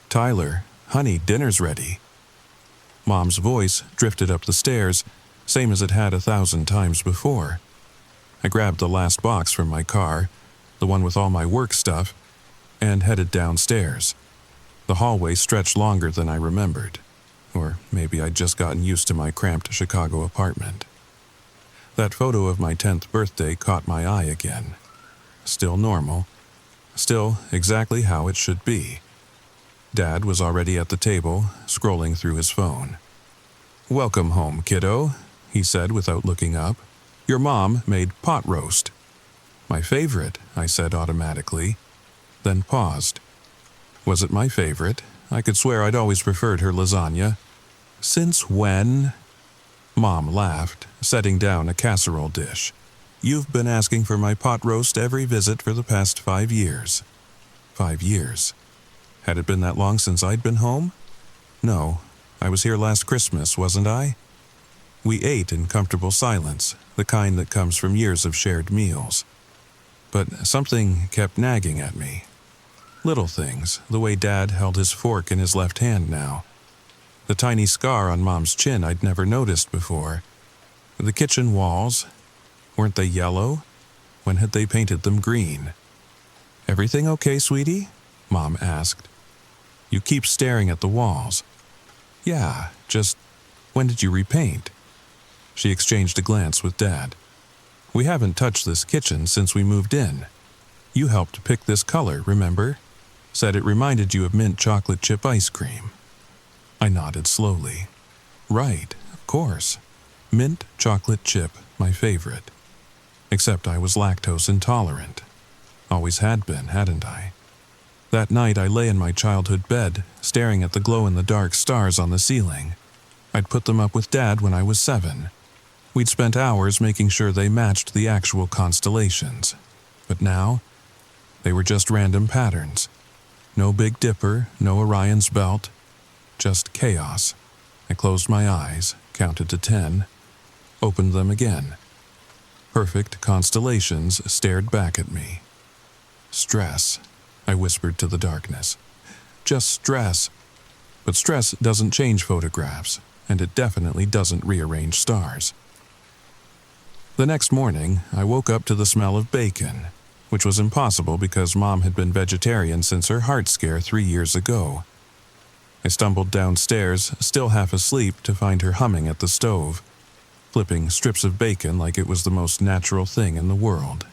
Speaker 1: Tyler, honey, dinner's ready. Mom's voice drifted up the stairs, same as it had 1,000 times before. I grabbed the last box from my car, the one with all my work stuff, and headed downstairs. The hallway stretched longer than I remembered. Or maybe I'd just gotten used to my cramped Chicago apartment. That photo of my 10th birthday caught my eye again. Still normal. Still exactly how it should be. Dad was already at the table, scrolling through his phone. "Welcome home, kiddo," he said without looking up. "Your mom made pot roast." "My favorite," I said automatically, then paused. Was it my favorite? I could swear I'd always preferred her lasagna. "Since when?" Mom laughed, setting down a casserole dish. "You've been asking for my pot roast every visit for the past 5 years." 5 years. Had it been that long since I'd been home? No, I was here last Christmas, wasn't I? We ate in comfortable silence, the kind that comes from years of shared meals. But something kept nagging at me. Little things, the way Dad held his fork in his left hand now. The tiny scar on Mom's chin I'd never noticed before. The kitchen walls, weren't they yellow? When had they painted them green? "Everything okay, sweetie?" Mom asked. "You keep staring at the walls." "Yeah, just, when did you repaint?" She exchanged a glance with Dad. "We haven't touched this kitchen since we moved in. You helped pick this color, remember? Said it reminded you of mint chocolate chip ice cream." I nodded slowly. Right, of course. Mint chocolate chip, my favorite. Except I was lactose intolerant. Always had been, hadn't I? That night I lay in my childhood bed, staring at the glow-in-the-dark stars on the ceiling. I'd put them up with Dad when I was 7. We'd spent hours making sure they matched the actual constellations. But now, they were just random patterns. No Big Dipper, no Orion's Belt, just chaos. I closed my eyes, counted to 10, opened them again. Perfect constellations stared back at me. Stress, I whispered to the darkness. Just stress. But stress doesn't change photographs, and it definitely doesn't rearrange stars. The next morning, I woke up to the smell of bacon, which was impossible because Mom had been vegetarian since her heart scare 3 years ago. I stumbled downstairs, still half asleep, to find her humming at the stove, flipping strips of bacon like it was the most natural thing in the world.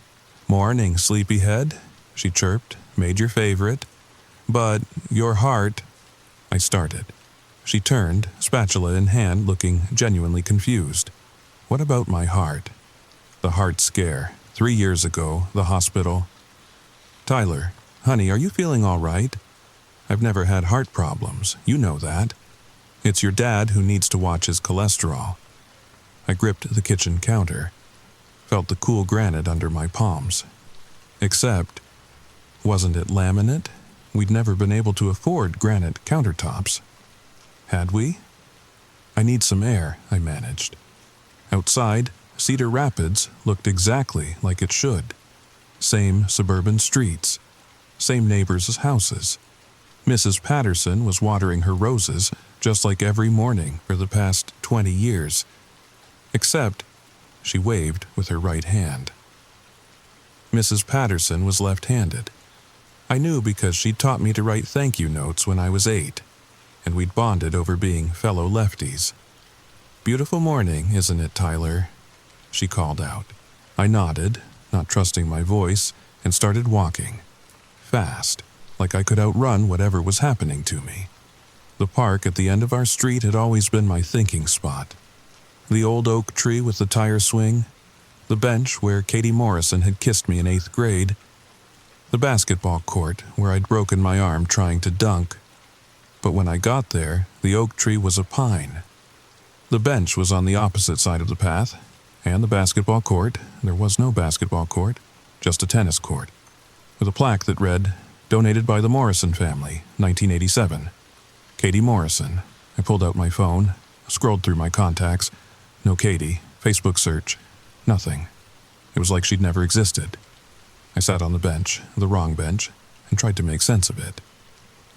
Speaker 1: "Morning, sleepyhead," she chirped. "Made your favorite. But your heart—" I started. She turned, spatula in hand, looking genuinely confused. "What about my heart?" "The heart scare. 3 years ago, the hospital." "Tyler, honey, are you feeling all right? I've never had heart problems. You know that. It's your dad who needs to watch his cholesterol." I gripped the kitchen counter, felt the cool granite under my palms. Except, wasn't it laminate? We'd never been able to afford granite countertops. Had we? "I need some air," I managed. Outside, Cedar Rapids looked exactly like it should. Same suburban streets, same neighbors' houses. Mrs. Patterson was watering her roses just like every morning for the past 20 years. Except, she waved with her right hand. Mrs. Patterson was left-handed. I knew because she'd taught me to write thank you notes when I was 8, and we'd bonded over being fellow lefties. "Beautiful morning, isn't it, Tyler?" she called out. I nodded, not trusting my voice, and started walking. Fast, like I could outrun whatever was happening to me. The park at the end of our street had always been my thinking spot. The old oak tree with the tire swing, the bench where Katie Morrison had kissed me in 8th grade, the basketball court where I'd broken my arm trying to dunk. But when I got there, the oak tree was a pine. The bench was on the opposite side of the path, and the basketball court, there was no basketball court, just a tennis court, with a plaque that read, "Donated by the Morrison family, 1987. Katie Morrison." I pulled out my phone, scrolled through my contacts. No Katie, Facebook search, nothing. It was like she'd never existed. I sat on the bench, the wrong bench, and tried to make sense of it.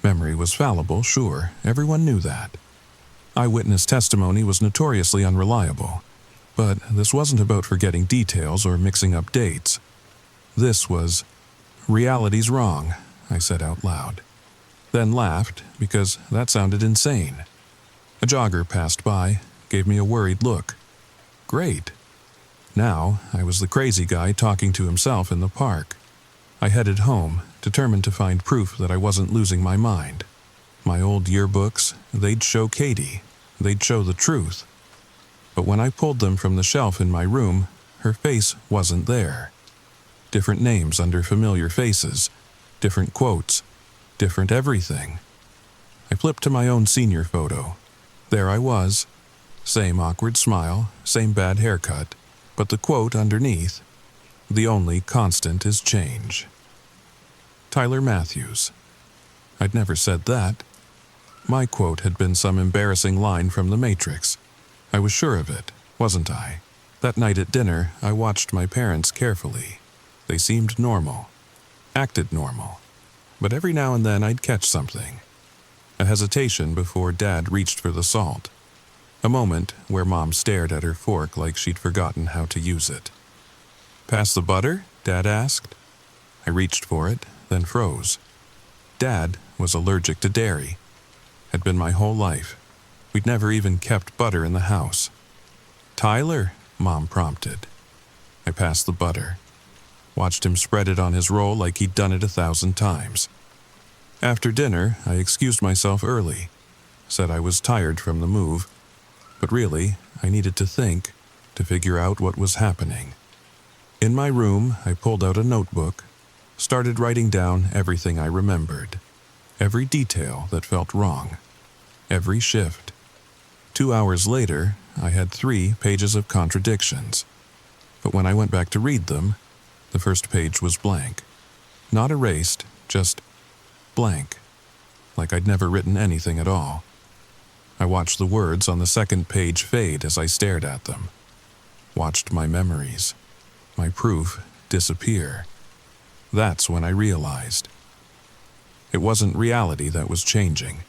Speaker 1: Memory was fallible, sure, everyone knew that. Eyewitness testimony was notoriously unreliable, but this wasn't about forgetting details or mixing up dates. This was, "Reality's wrong," I said out loud. Then laughed, because that sounded insane. A jogger passed by, gave me a worried look. Great. Now, I was the crazy guy talking to himself in the park. I headed home, determined to find proof that I wasn't losing my mind. My old yearbooks, they'd show Katie. They'd show the truth. But when I pulled them from the shelf in my room, her face wasn't there. Different names under familiar faces, different quotes, different everything. I flipped to my own senior photo. There I was. Same awkward smile, same bad haircut, but the quote underneath, "The only constant is change." Tyler Matthews. I'd never said that. My quote had been some embarrassing line from The Matrix. I was sure of it, wasn't I? That night at dinner, I watched my parents carefully. They seemed normal, acted normal, but every now and then I'd catch something. A hesitation before Dad reached for the salt. A moment where Mom stared at her fork like she'd forgotten how to use it. "Pass the butter?" Dad asked. I reached for it, then froze. Dad was allergic to dairy. Had been my whole life. We'd never even kept butter in the house. "Tyler," Mom prompted. I passed the butter. Watched him spread it on his roll like he'd done it 1,000 times. After dinner, I excused myself early. Said I was tired from the move. But really, I needed to think, to figure out what was happening. In my room, I pulled out a notebook, started writing down everything I remembered. Every detail that felt wrong. Every shift. 2 hours later, I had 3 pages of contradictions. But when I went back to read them, the first page was blank. Not erased, just blank. Like I'd never written anything at all. I watched the words on the second page fade as I stared at them. Watched my memories, my proof, disappear. That's when I realized. It wasn't reality that was changing.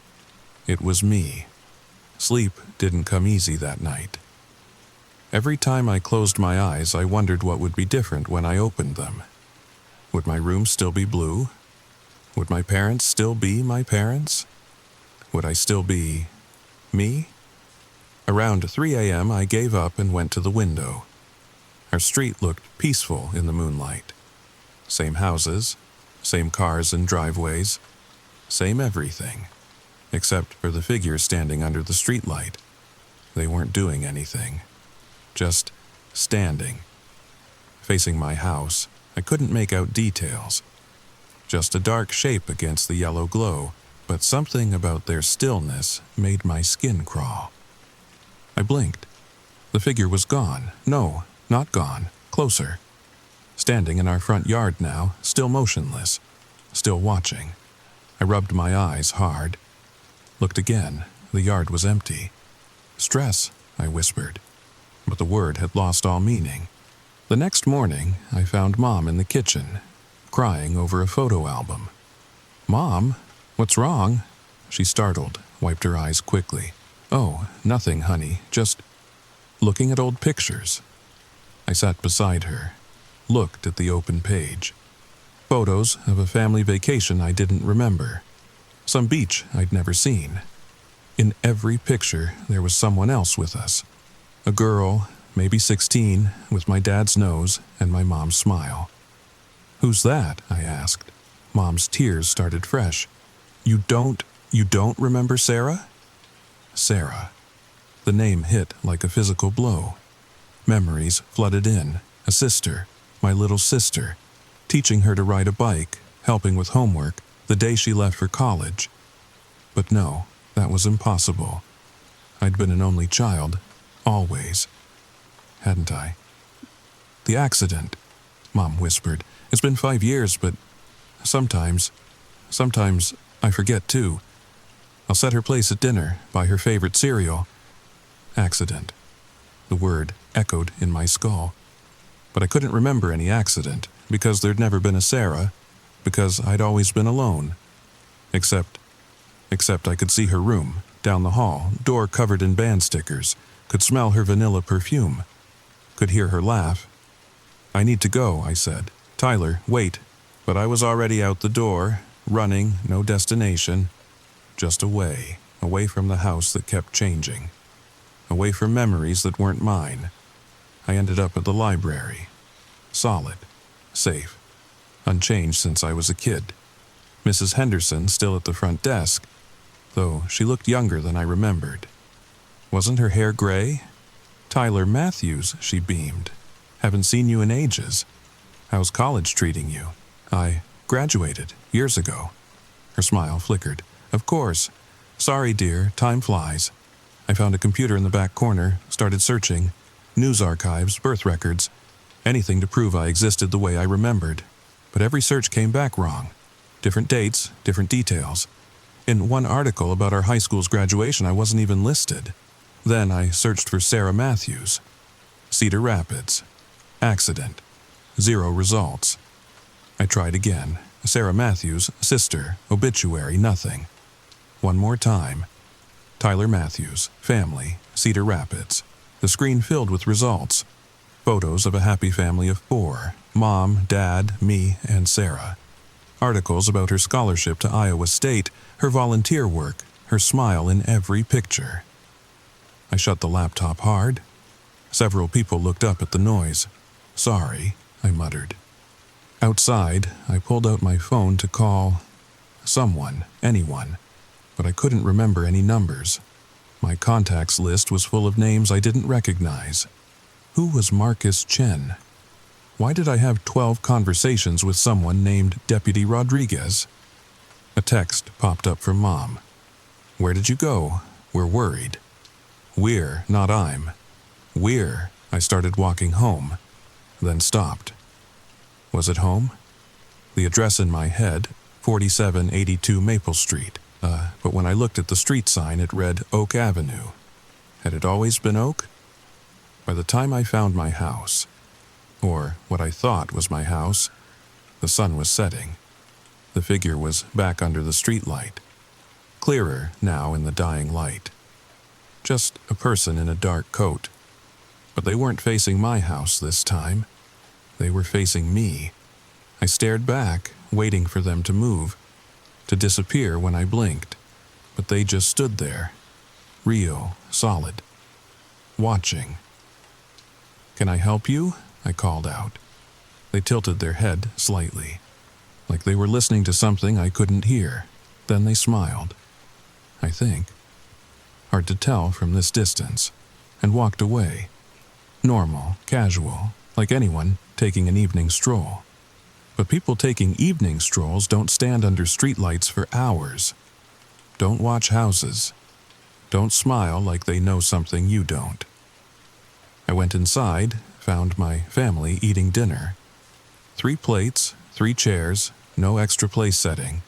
Speaker 1: It was me. Sleep didn't come easy that night. Every time I closed my eyes, I wondered what would be different when I opened them. Would my room still be blue? Would my parents still be my parents? Would I still be me? Around 3 a.m., I gave up and went to the window. Our street looked peaceful in the moonlight. Same houses, same cars and driveways, same everything. Except for the figures standing under the streetlight. They weren't doing anything. Just standing. Facing my house, I couldn't make out details. Just a dark shape against the yellow glow, but something about their stillness made my skin crawl. I blinked. The figure was gone. No, not gone. Closer. Standing in our front yard now, still motionless, still watching. I rubbed my eyes hard. Looked again. The yard was empty. Stress, I whispered. But the word had lost all meaning. The next morning, I found Mom in the kitchen, crying over a photo album. "Mom, what's wrong?" She startled, wiped her eyes quickly. "Oh, nothing, honey, just looking at old pictures." I sat beside her, looked at the open page. Photos of a family vacation I didn't remember. Some beach I'd never seen. In every picture, there was someone else with us. A girl, maybe 16, with my dad's nose and my mom's smile. "Who's that?" I asked. Mom's tears started fresh. You don't remember Sarah?" Sarah. The name hit like a physical blow. Memories flooded in. A sister, my little sister, teaching her to ride a bike, helping with homework, the day she left for college. But no, that was impossible. I'd been an only child, always. Hadn't I? "The accident," Mom whispered. "It's been 5 years, but sometimes I forget too. I'll set her place at dinner, buy her favorite cereal." Accident. The word echoed in my skull. But I couldn't remember any accident, because there'd never been a Sarah, because I'd always been alone. Except I could see her room, down the hall, door covered in band stickers, could smell her vanilla perfume, could hear her laugh. "I need to go," I said. "Tyler, wait." But I was already out the door, running, no destination, just away from the house that kept changing, away from memories that weren't mine. I ended up at the library. Solid, safe, unchanged since I was a kid. Mrs. Henderson still at the front desk, though she looked younger than I remembered. Wasn't her hair gray? "Tyler Matthews," she beamed. "Haven't seen you in ages. How's college treating you?" "I graduated years ago." Her smile flickered. "Of course. Sorry, dear, time flies." I found a computer in the back corner, started searching. News archives, birth records, anything to prove I existed the way I remembered. But every search came back wrong. Different dates, different details. In one article about our high school's graduation, I wasn't even listed. Then I searched for Sarah Matthews. Cedar Rapids. Accident. 0 results. I tried again. Sarah Matthews, sister, obituary, nothing. One more time. Tyler Matthews, family, Cedar Rapids. The screen filled with results. Photos of a happy family of 4. Mom, Dad, me, and Sarah. Articles about her scholarship to Iowa State, her volunteer work, her smile in every picture. I shut the laptop hard. Several people looked up at the noise. "Sorry," I muttered. Outside, I pulled out my phone to call someone, anyone, but I couldn't remember any numbers. My contacts list was full of names I didn't recognize. Who was Marcus Chen? Why did I have 12 conversations with someone named Deputy Rodriguez? A text popped up from Mom. Where did you go? We're worried. We're, not I'm. We're. I started walking home, then stopped. Was it home? The address in my head, 4782 Maple Street. But when I looked at the street sign, it read Oak Avenue. Had it always been Oak? By the time I found my house, or what I thought was my house, the sun was setting. The figure was back under the streetlight, clearer now in the dying light. Just a person in a dark coat. But they weren't facing my house this time. They were facing me. I stared back, waiting for them to move, to disappear when I blinked. But they just stood there, real, solid, watching. Can I help you? I called out. They tilted their head slightly, like they were listening to something I couldn't hear. Then they smiled, I think. Hard to tell from this distance, and walked away. Normal, casual, like anyone taking an evening stroll. But people taking evening strolls don't stand under streetlights for hours. Don't watch houses. Don't smile like they know something you don't. I went inside, found my family eating dinner. 3 plates, 3 chairs, no extra place setting.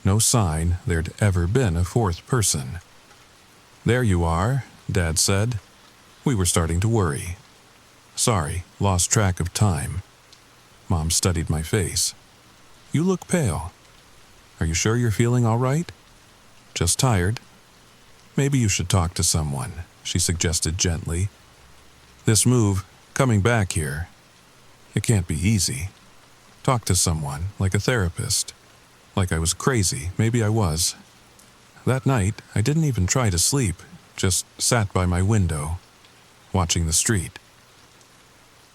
Speaker 1: No sign there'd ever been a 4th person. There you are, Dad said. We were starting to worry. Sorry, lost track of time. Mom studied my face. You look pale. Are you sure you're feeling all right? Just tired? Maybe you should talk to someone, she suggested gently. This move, coming back here, it can't be easy. Talk to someone, like a therapist. Like I was crazy, maybe I was. That night, I didn't even try to sleep, just sat by my window, watching the street.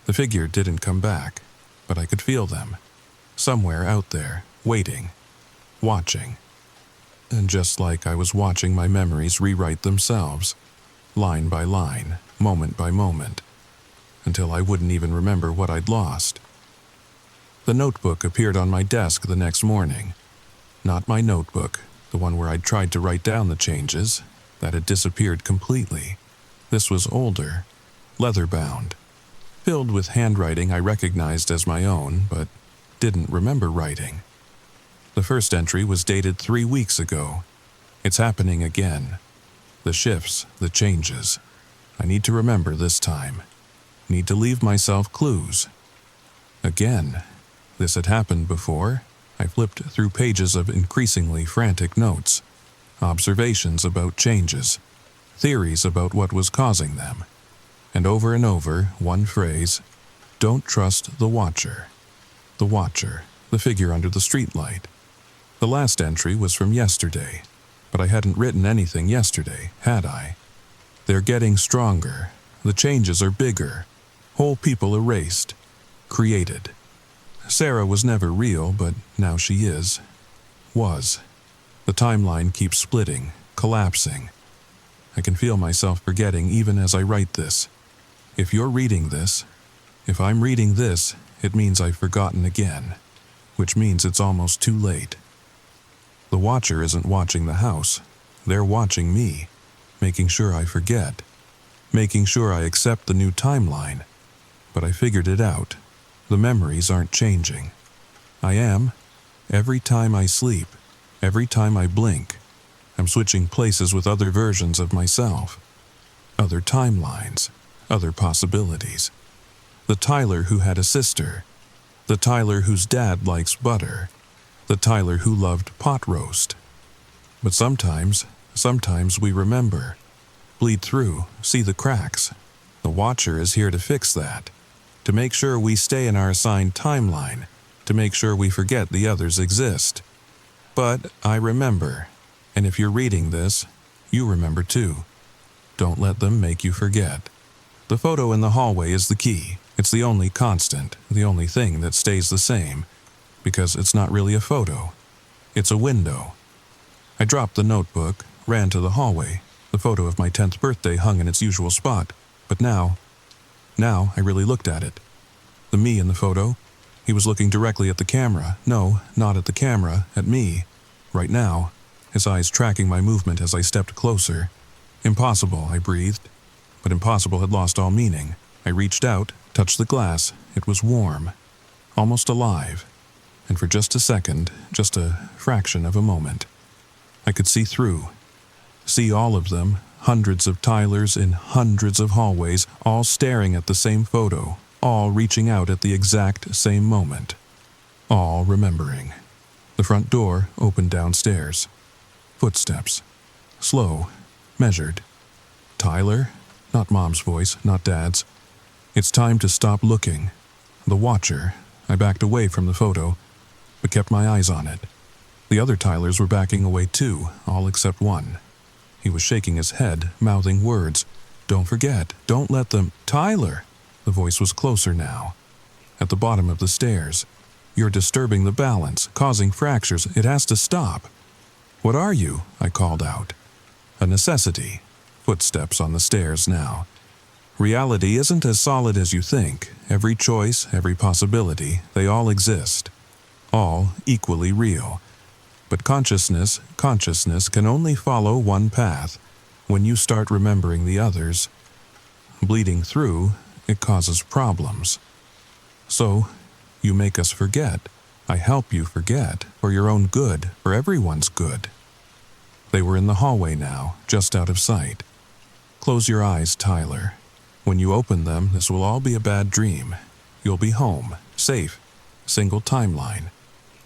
Speaker 1: The figure didn't come back, but I could feel them, somewhere out there, waiting, watching. And just like I was watching my memories rewrite themselves, line by line, moment by moment, until I wouldn't even remember what I'd lost. The notebook appeared on my desk the next morning. Not my notebook, the one where I'd tried to write down the changes, that had disappeared completely. This was older, leather-bound, filled with handwriting I recognized as my own, but didn't remember writing. The first entry was dated 3 weeks ago. It's happening again. The shifts, the changes. I need to remember this time. Need to leave myself clues. Again. This had happened before. I flipped through pages of increasingly frantic notes. Observations about changes. Theories about what was causing them. And over, one phrase, don't trust the watcher. The watcher, the figure under the streetlight. The last entry was from yesterday, but I hadn't written anything yesterday, had I? They're getting stronger. The changes are bigger. Whole people erased. Created. Sarah was never real, but now she is. Was. The timeline keeps splitting, collapsing. I can feel myself forgetting even as I write this. If you're reading this, if I'm reading this, it means I've forgotten again, which means it's almost too late. The watcher isn't watching the house. They're watching me, making sure I forget, making sure I accept the new timeline. But I figured it out. The memories aren't changing. I am. Every time I sleep, every time I blink, I'm switching places with other versions of myself. Other timelines, other possibilities. The Tyler who had a sister. The Tyler whose dad likes butter. The Tyler who loved pot roast. But sometimes we remember. Bleed through, see the cracks. The watcher is here to fix that. To make sure we stay in our assigned timeline. To make sure we forget the others exist. But I remember. And if you're reading this, you remember too. Don't let them make you forget. The photo in the hallway is the key. It's the only constant, the only thing that stays the same. Because it's not really a photo. It's a window. I dropped the notebook, ran to the hallway. The photo of my 10th birthday hung in its usual spot. But now I really looked at it. The me in the photo? He was looking directly at the camera. No, not at the camera, at me. Right now, his eyes tracking my movement as I stepped closer. Impossible, I breathed. But impossible had lost all meaning. I reached out, touched the glass. It was warm, almost alive. And for just a second, just a fraction of a moment, I could see through. See all of them, hundreds of Tylers in hundreds of hallways, all staring at the same photo, all reaching out at the exact same moment, all remembering. The front door opened downstairs. Footsteps. Slow, measured. Tyler? Not Mom's voice, not Dad's. It's time to stop looking. The watcher. I backed away from the photo, but kept my eyes on it. The other Tylers were backing away too, all except one. He was shaking his head, mouthing words. Don't forget, don't let them... Tyler! The voice was closer now. At the bottom of the stairs. You're disturbing the balance, causing fractures. It has to stop. What are you? I called out. A necessity. Footsteps on the stairs now. Reality isn't as solid as you think. Every choice, every possibility, they all exist. All equally real. But consciousness can only follow one path. When you start remembering the others, bleeding through, it causes problems. So, you make us forget. I help you forget, for your own good, for everyone's good. They were in the hallway now, just out of sight. Close your eyes, Tyler. When you open them, this will all be a bad dream. You'll be home, safe, single timeline,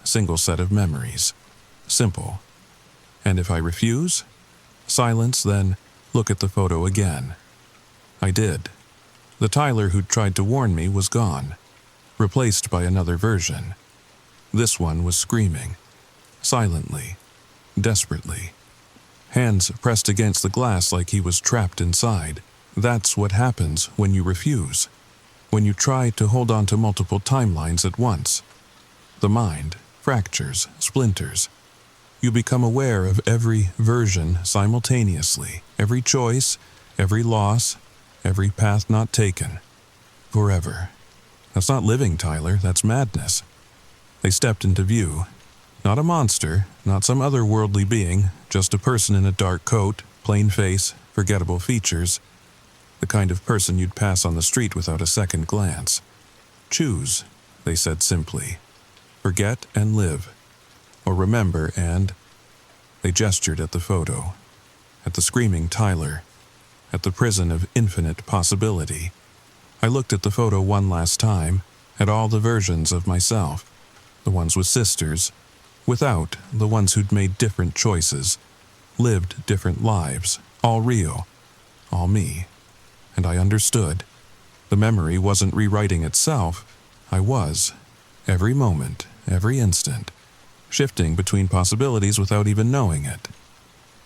Speaker 1: single set of memories. Simple. And if I refuse? Silence, then look at the photo again. I did. The Tyler who'd tried to warn me was gone, replaced by another version. This one was screaming, silently, desperately. Hands pressed against the glass like he was trapped inside. That's what happens when you refuse, when you try to hold on to multiple timelines at once. The mind fractures, splinters. You become aware of every version simultaneously, every choice, every loss, every path not taken. Forever. That's not living, Tyler, that's madness. They stepped into view. Not a monster, not some otherworldly being, just a person in a dark coat, plain face, forgettable features. The kind of person you'd pass on the street without a second glance. Choose, they said simply. Forget and live. Or remember and... They gestured at the photo. At the screaming Tyler. At the prison of infinite possibility. I looked at the photo one last time, at all the versions of myself. The ones with sisters. Without, the ones who'd made different choices. Lived different lives. All real. All me. And I understood. The memory wasn't rewriting itself. I was. Every moment, every instant. Shifting between possibilities without even knowing it.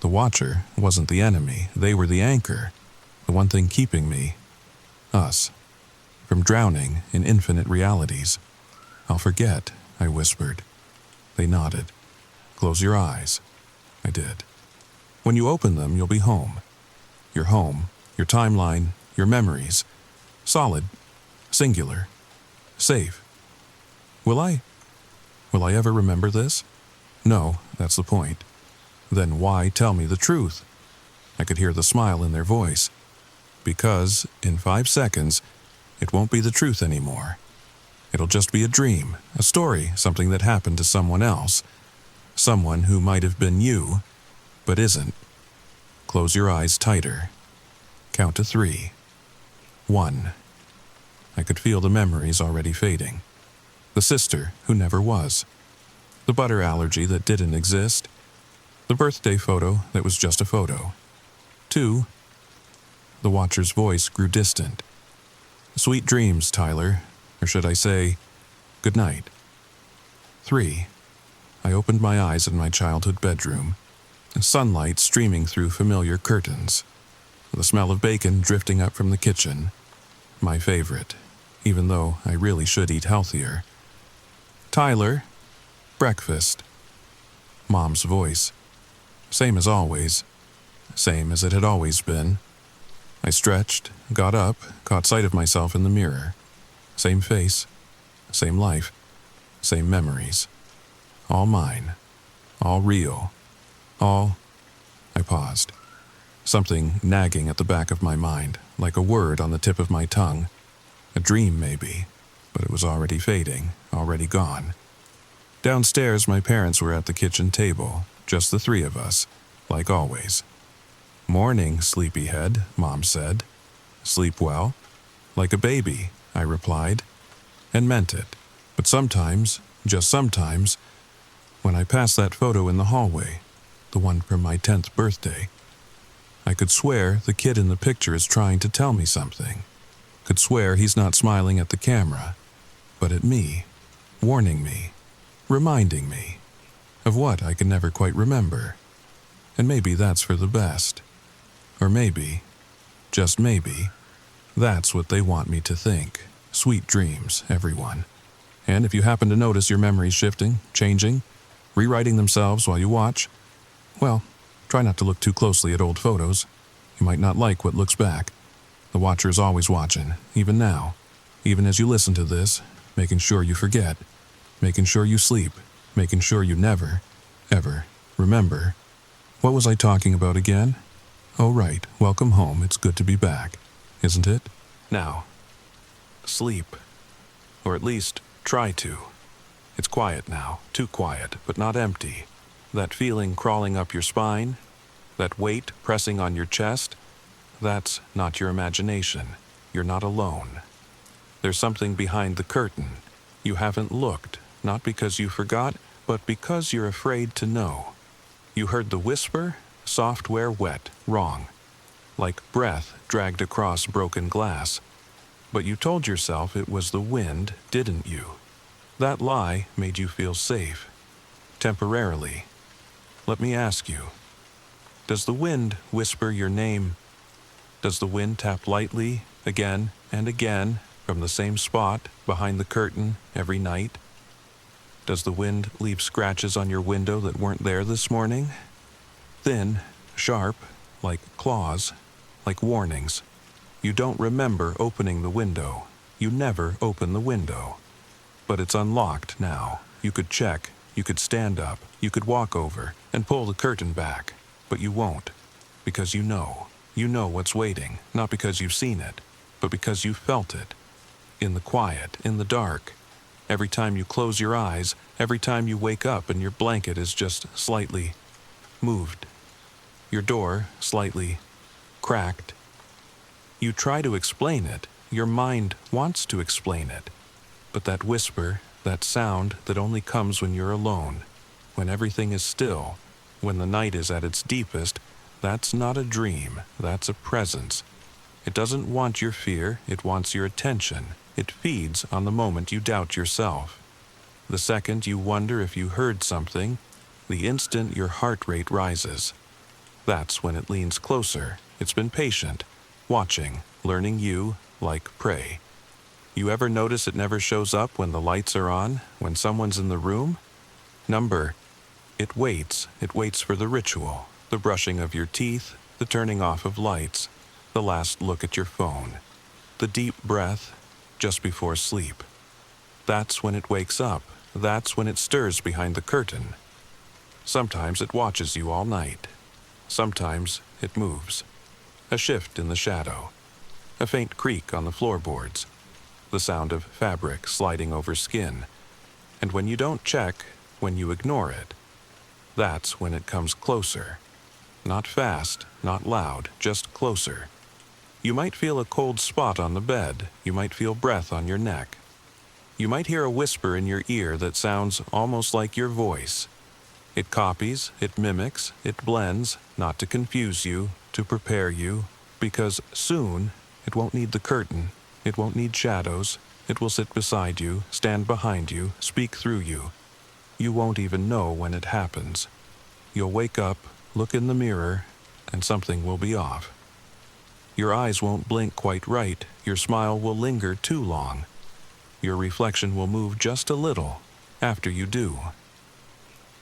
Speaker 1: The watcher wasn't the enemy. They were the anchor. The one thing keeping me. Us. From drowning in infinite realities. I'll forget, I whispered. They nodded. Close your eyes. I did. When you open them, you'll be home. Your home, your timeline, your memories. Solid. Singular. Safe. Will I ever remember this? No, that's the point. Then why tell me the truth? I could hear the smile in their voice. Because, in 5 seconds, it won't be the truth anymore. It'll just be a dream, a story, something that happened to someone else. Someone who might have been you, but isn't. Close your eyes tighter. Count to 3. 1. I could feel the memories already fading. The sister who never was. The butter allergy that didn't exist. The birthday photo that was just a photo. 2. The watcher's voice grew distant. Sweet dreams, Tyler. Or should I say, good night. 3. I opened my eyes in my childhood bedroom. Sunlight streaming through familiar curtains. The smell of bacon drifting up from the kitchen. My favorite, even though I really should eat healthier. Tyler, breakfast. Mom's voice. Same as always. Same as it had always been. I stretched, got up, caught sight of myself in the mirror. Same face, same life, same memories. All mine, all real, all... I paused. Something nagging at the back of my mind, like a word on the tip of my tongue. A dream, maybe, but it was already fading, already gone. Downstairs, my parents were at the kitchen table, just the three of us, like always. "Morning, sleepyhead," Mom said. "Sleep well?" "Like a baby," I replied, and meant it. But sometimes, just sometimes, when I passed that photo in the hallway, the one from my 10th birthday, I could swear the kid in the picture is trying to tell me something. Could swear he's not smiling at the camera, but at me, warning me, reminding me of what I can never quite remember. And maybe that's for the best. Or maybe, just maybe, that's what they want me to think. Sweet dreams, everyone. And if you happen to notice your memories shifting, changing, rewriting themselves while you watch, well, try not to look too closely at old photos. You might not like what looks back. The watcher is always watching, even now. Even as you listen to this, making sure you forget, making sure you sleep, making sure you never, ever remember. What was I talking about again? Oh, right, welcome home, it's good to be back, isn't it? Now, sleep. Or at least, try to. It's quiet now, too quiet, but not empty. That feeling crawling up your spine, that weight pressing on your chest, that's not your imagination. You're not alone. There's something behind the curtain. You haven't looked, not because you forgot, but because you're afraid to know. You heard the whisper, software wet, wrong. Like breath dragged across broken glass. But you told yourself it was the wind, didn't you? That lie made you feel safe. Temporarily. Let me ask you, does the wind whisper your name? Does the wind tap lightly, again and again, from the same spot behind the curtain every night? Does the wind leave scratches on your window that weren't there this morning? Thin, sharp, like claws, like warnings. You don't remember opening the window. You never open the window. But it's unlocked now. You could check, you could stand up, you could walk over and pull the curtain back. But you won't, because you know. You know what's waiting, not because you've seen it, but because you felt it. In the quiet, in the dark. Every time you close your eyes, every time you wake up and your blanket is just slightly moved. Your door slightly cracked. You try to explain it. Your mind wants to explain it. But that whisper, that sound that only comes when you're alone, when everything is still, when the night is at its deepest, that's not a dream, that's a presence. It doesn't want your fear, it wants your attention. It feeds on the moment you doubt yourself. The second you wonder if you heard something, the instant your heart rate rises. That's when it leans closer. It's been patient, watching, learning you like prey. You ever notice it never shows up when the lights are on, when someone's in the room? It waits for the ritual, the brushing of your teeth, the turning off of lights, the last look at your phone, the deep breath just before sleep. That's when it wakes up, that's when it stirs behind the curtain. Sometimes it watches you all night. Sometimes it moves. A shift in the shadow, a faint creak on the floorboards, the sound of fabric sliding over skin. And when you don't check, when you ignore it, that's when it comes closer. Not fast, not loud, just closer. You might feel a cold spot on the bed. You might feel breath on your neck. You might hear a whisper in your ear that sounds almost like your voice. It copies, it mimics, it blends, not to confuse you, to prepare you, because soon it won't need the curtain, it won't need shadows, it will sit beside you, stand behind you, speak through you. You won't even know when it happens. You'll wake up, look in the mirror, and something will be off. Your eyes won't blink quite right, your smile will linger too long. Your reflection will move just a little after you do.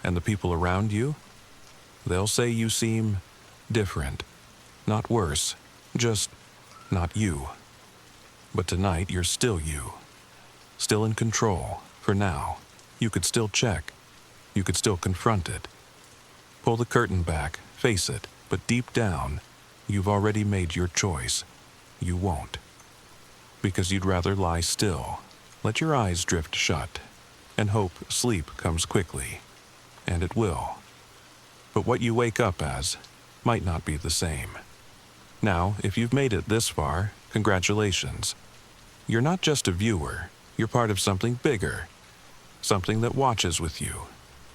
Speaker 1: And the people around you? They'll say you seem different. Not worse, just not you. But tonight you're still you. still in control, for now. You could still check. You could still confront it. Pull the curtain back, face it, but deep down, you've already made your choice. You won't. Because you'd rather lie still, let your eyes drift shut, and hope sleep comes quickly. And it will. But what you wake up as might not be the same. Now, if you've made it this far, congratulations. You're not just a viewer, you're part of something bigger. Something that watches with you,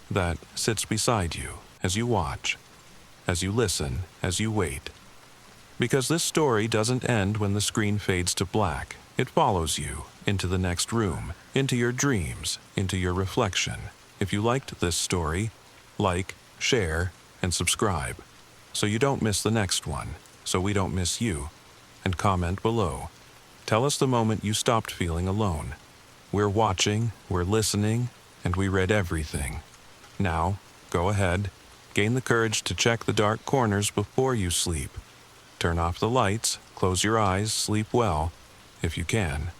Speaker 1: that sits beside you as you watch, as you listen, as you wait. Because this story doesn't end when the screen fades to black. It follows you into the next room, into your dreams, into your reflection. If you liked this story, like, share, and subscribe, so you don't miss the next one, so we don't miss you. And comment below. Tell us the moment you stopped feeling alone. We're watching, we're listening, and we read everything. Now, go ahead, gain the courage to check the dark corners before you sleep. Turn off the lights, close your eyes, sleep well, if you can.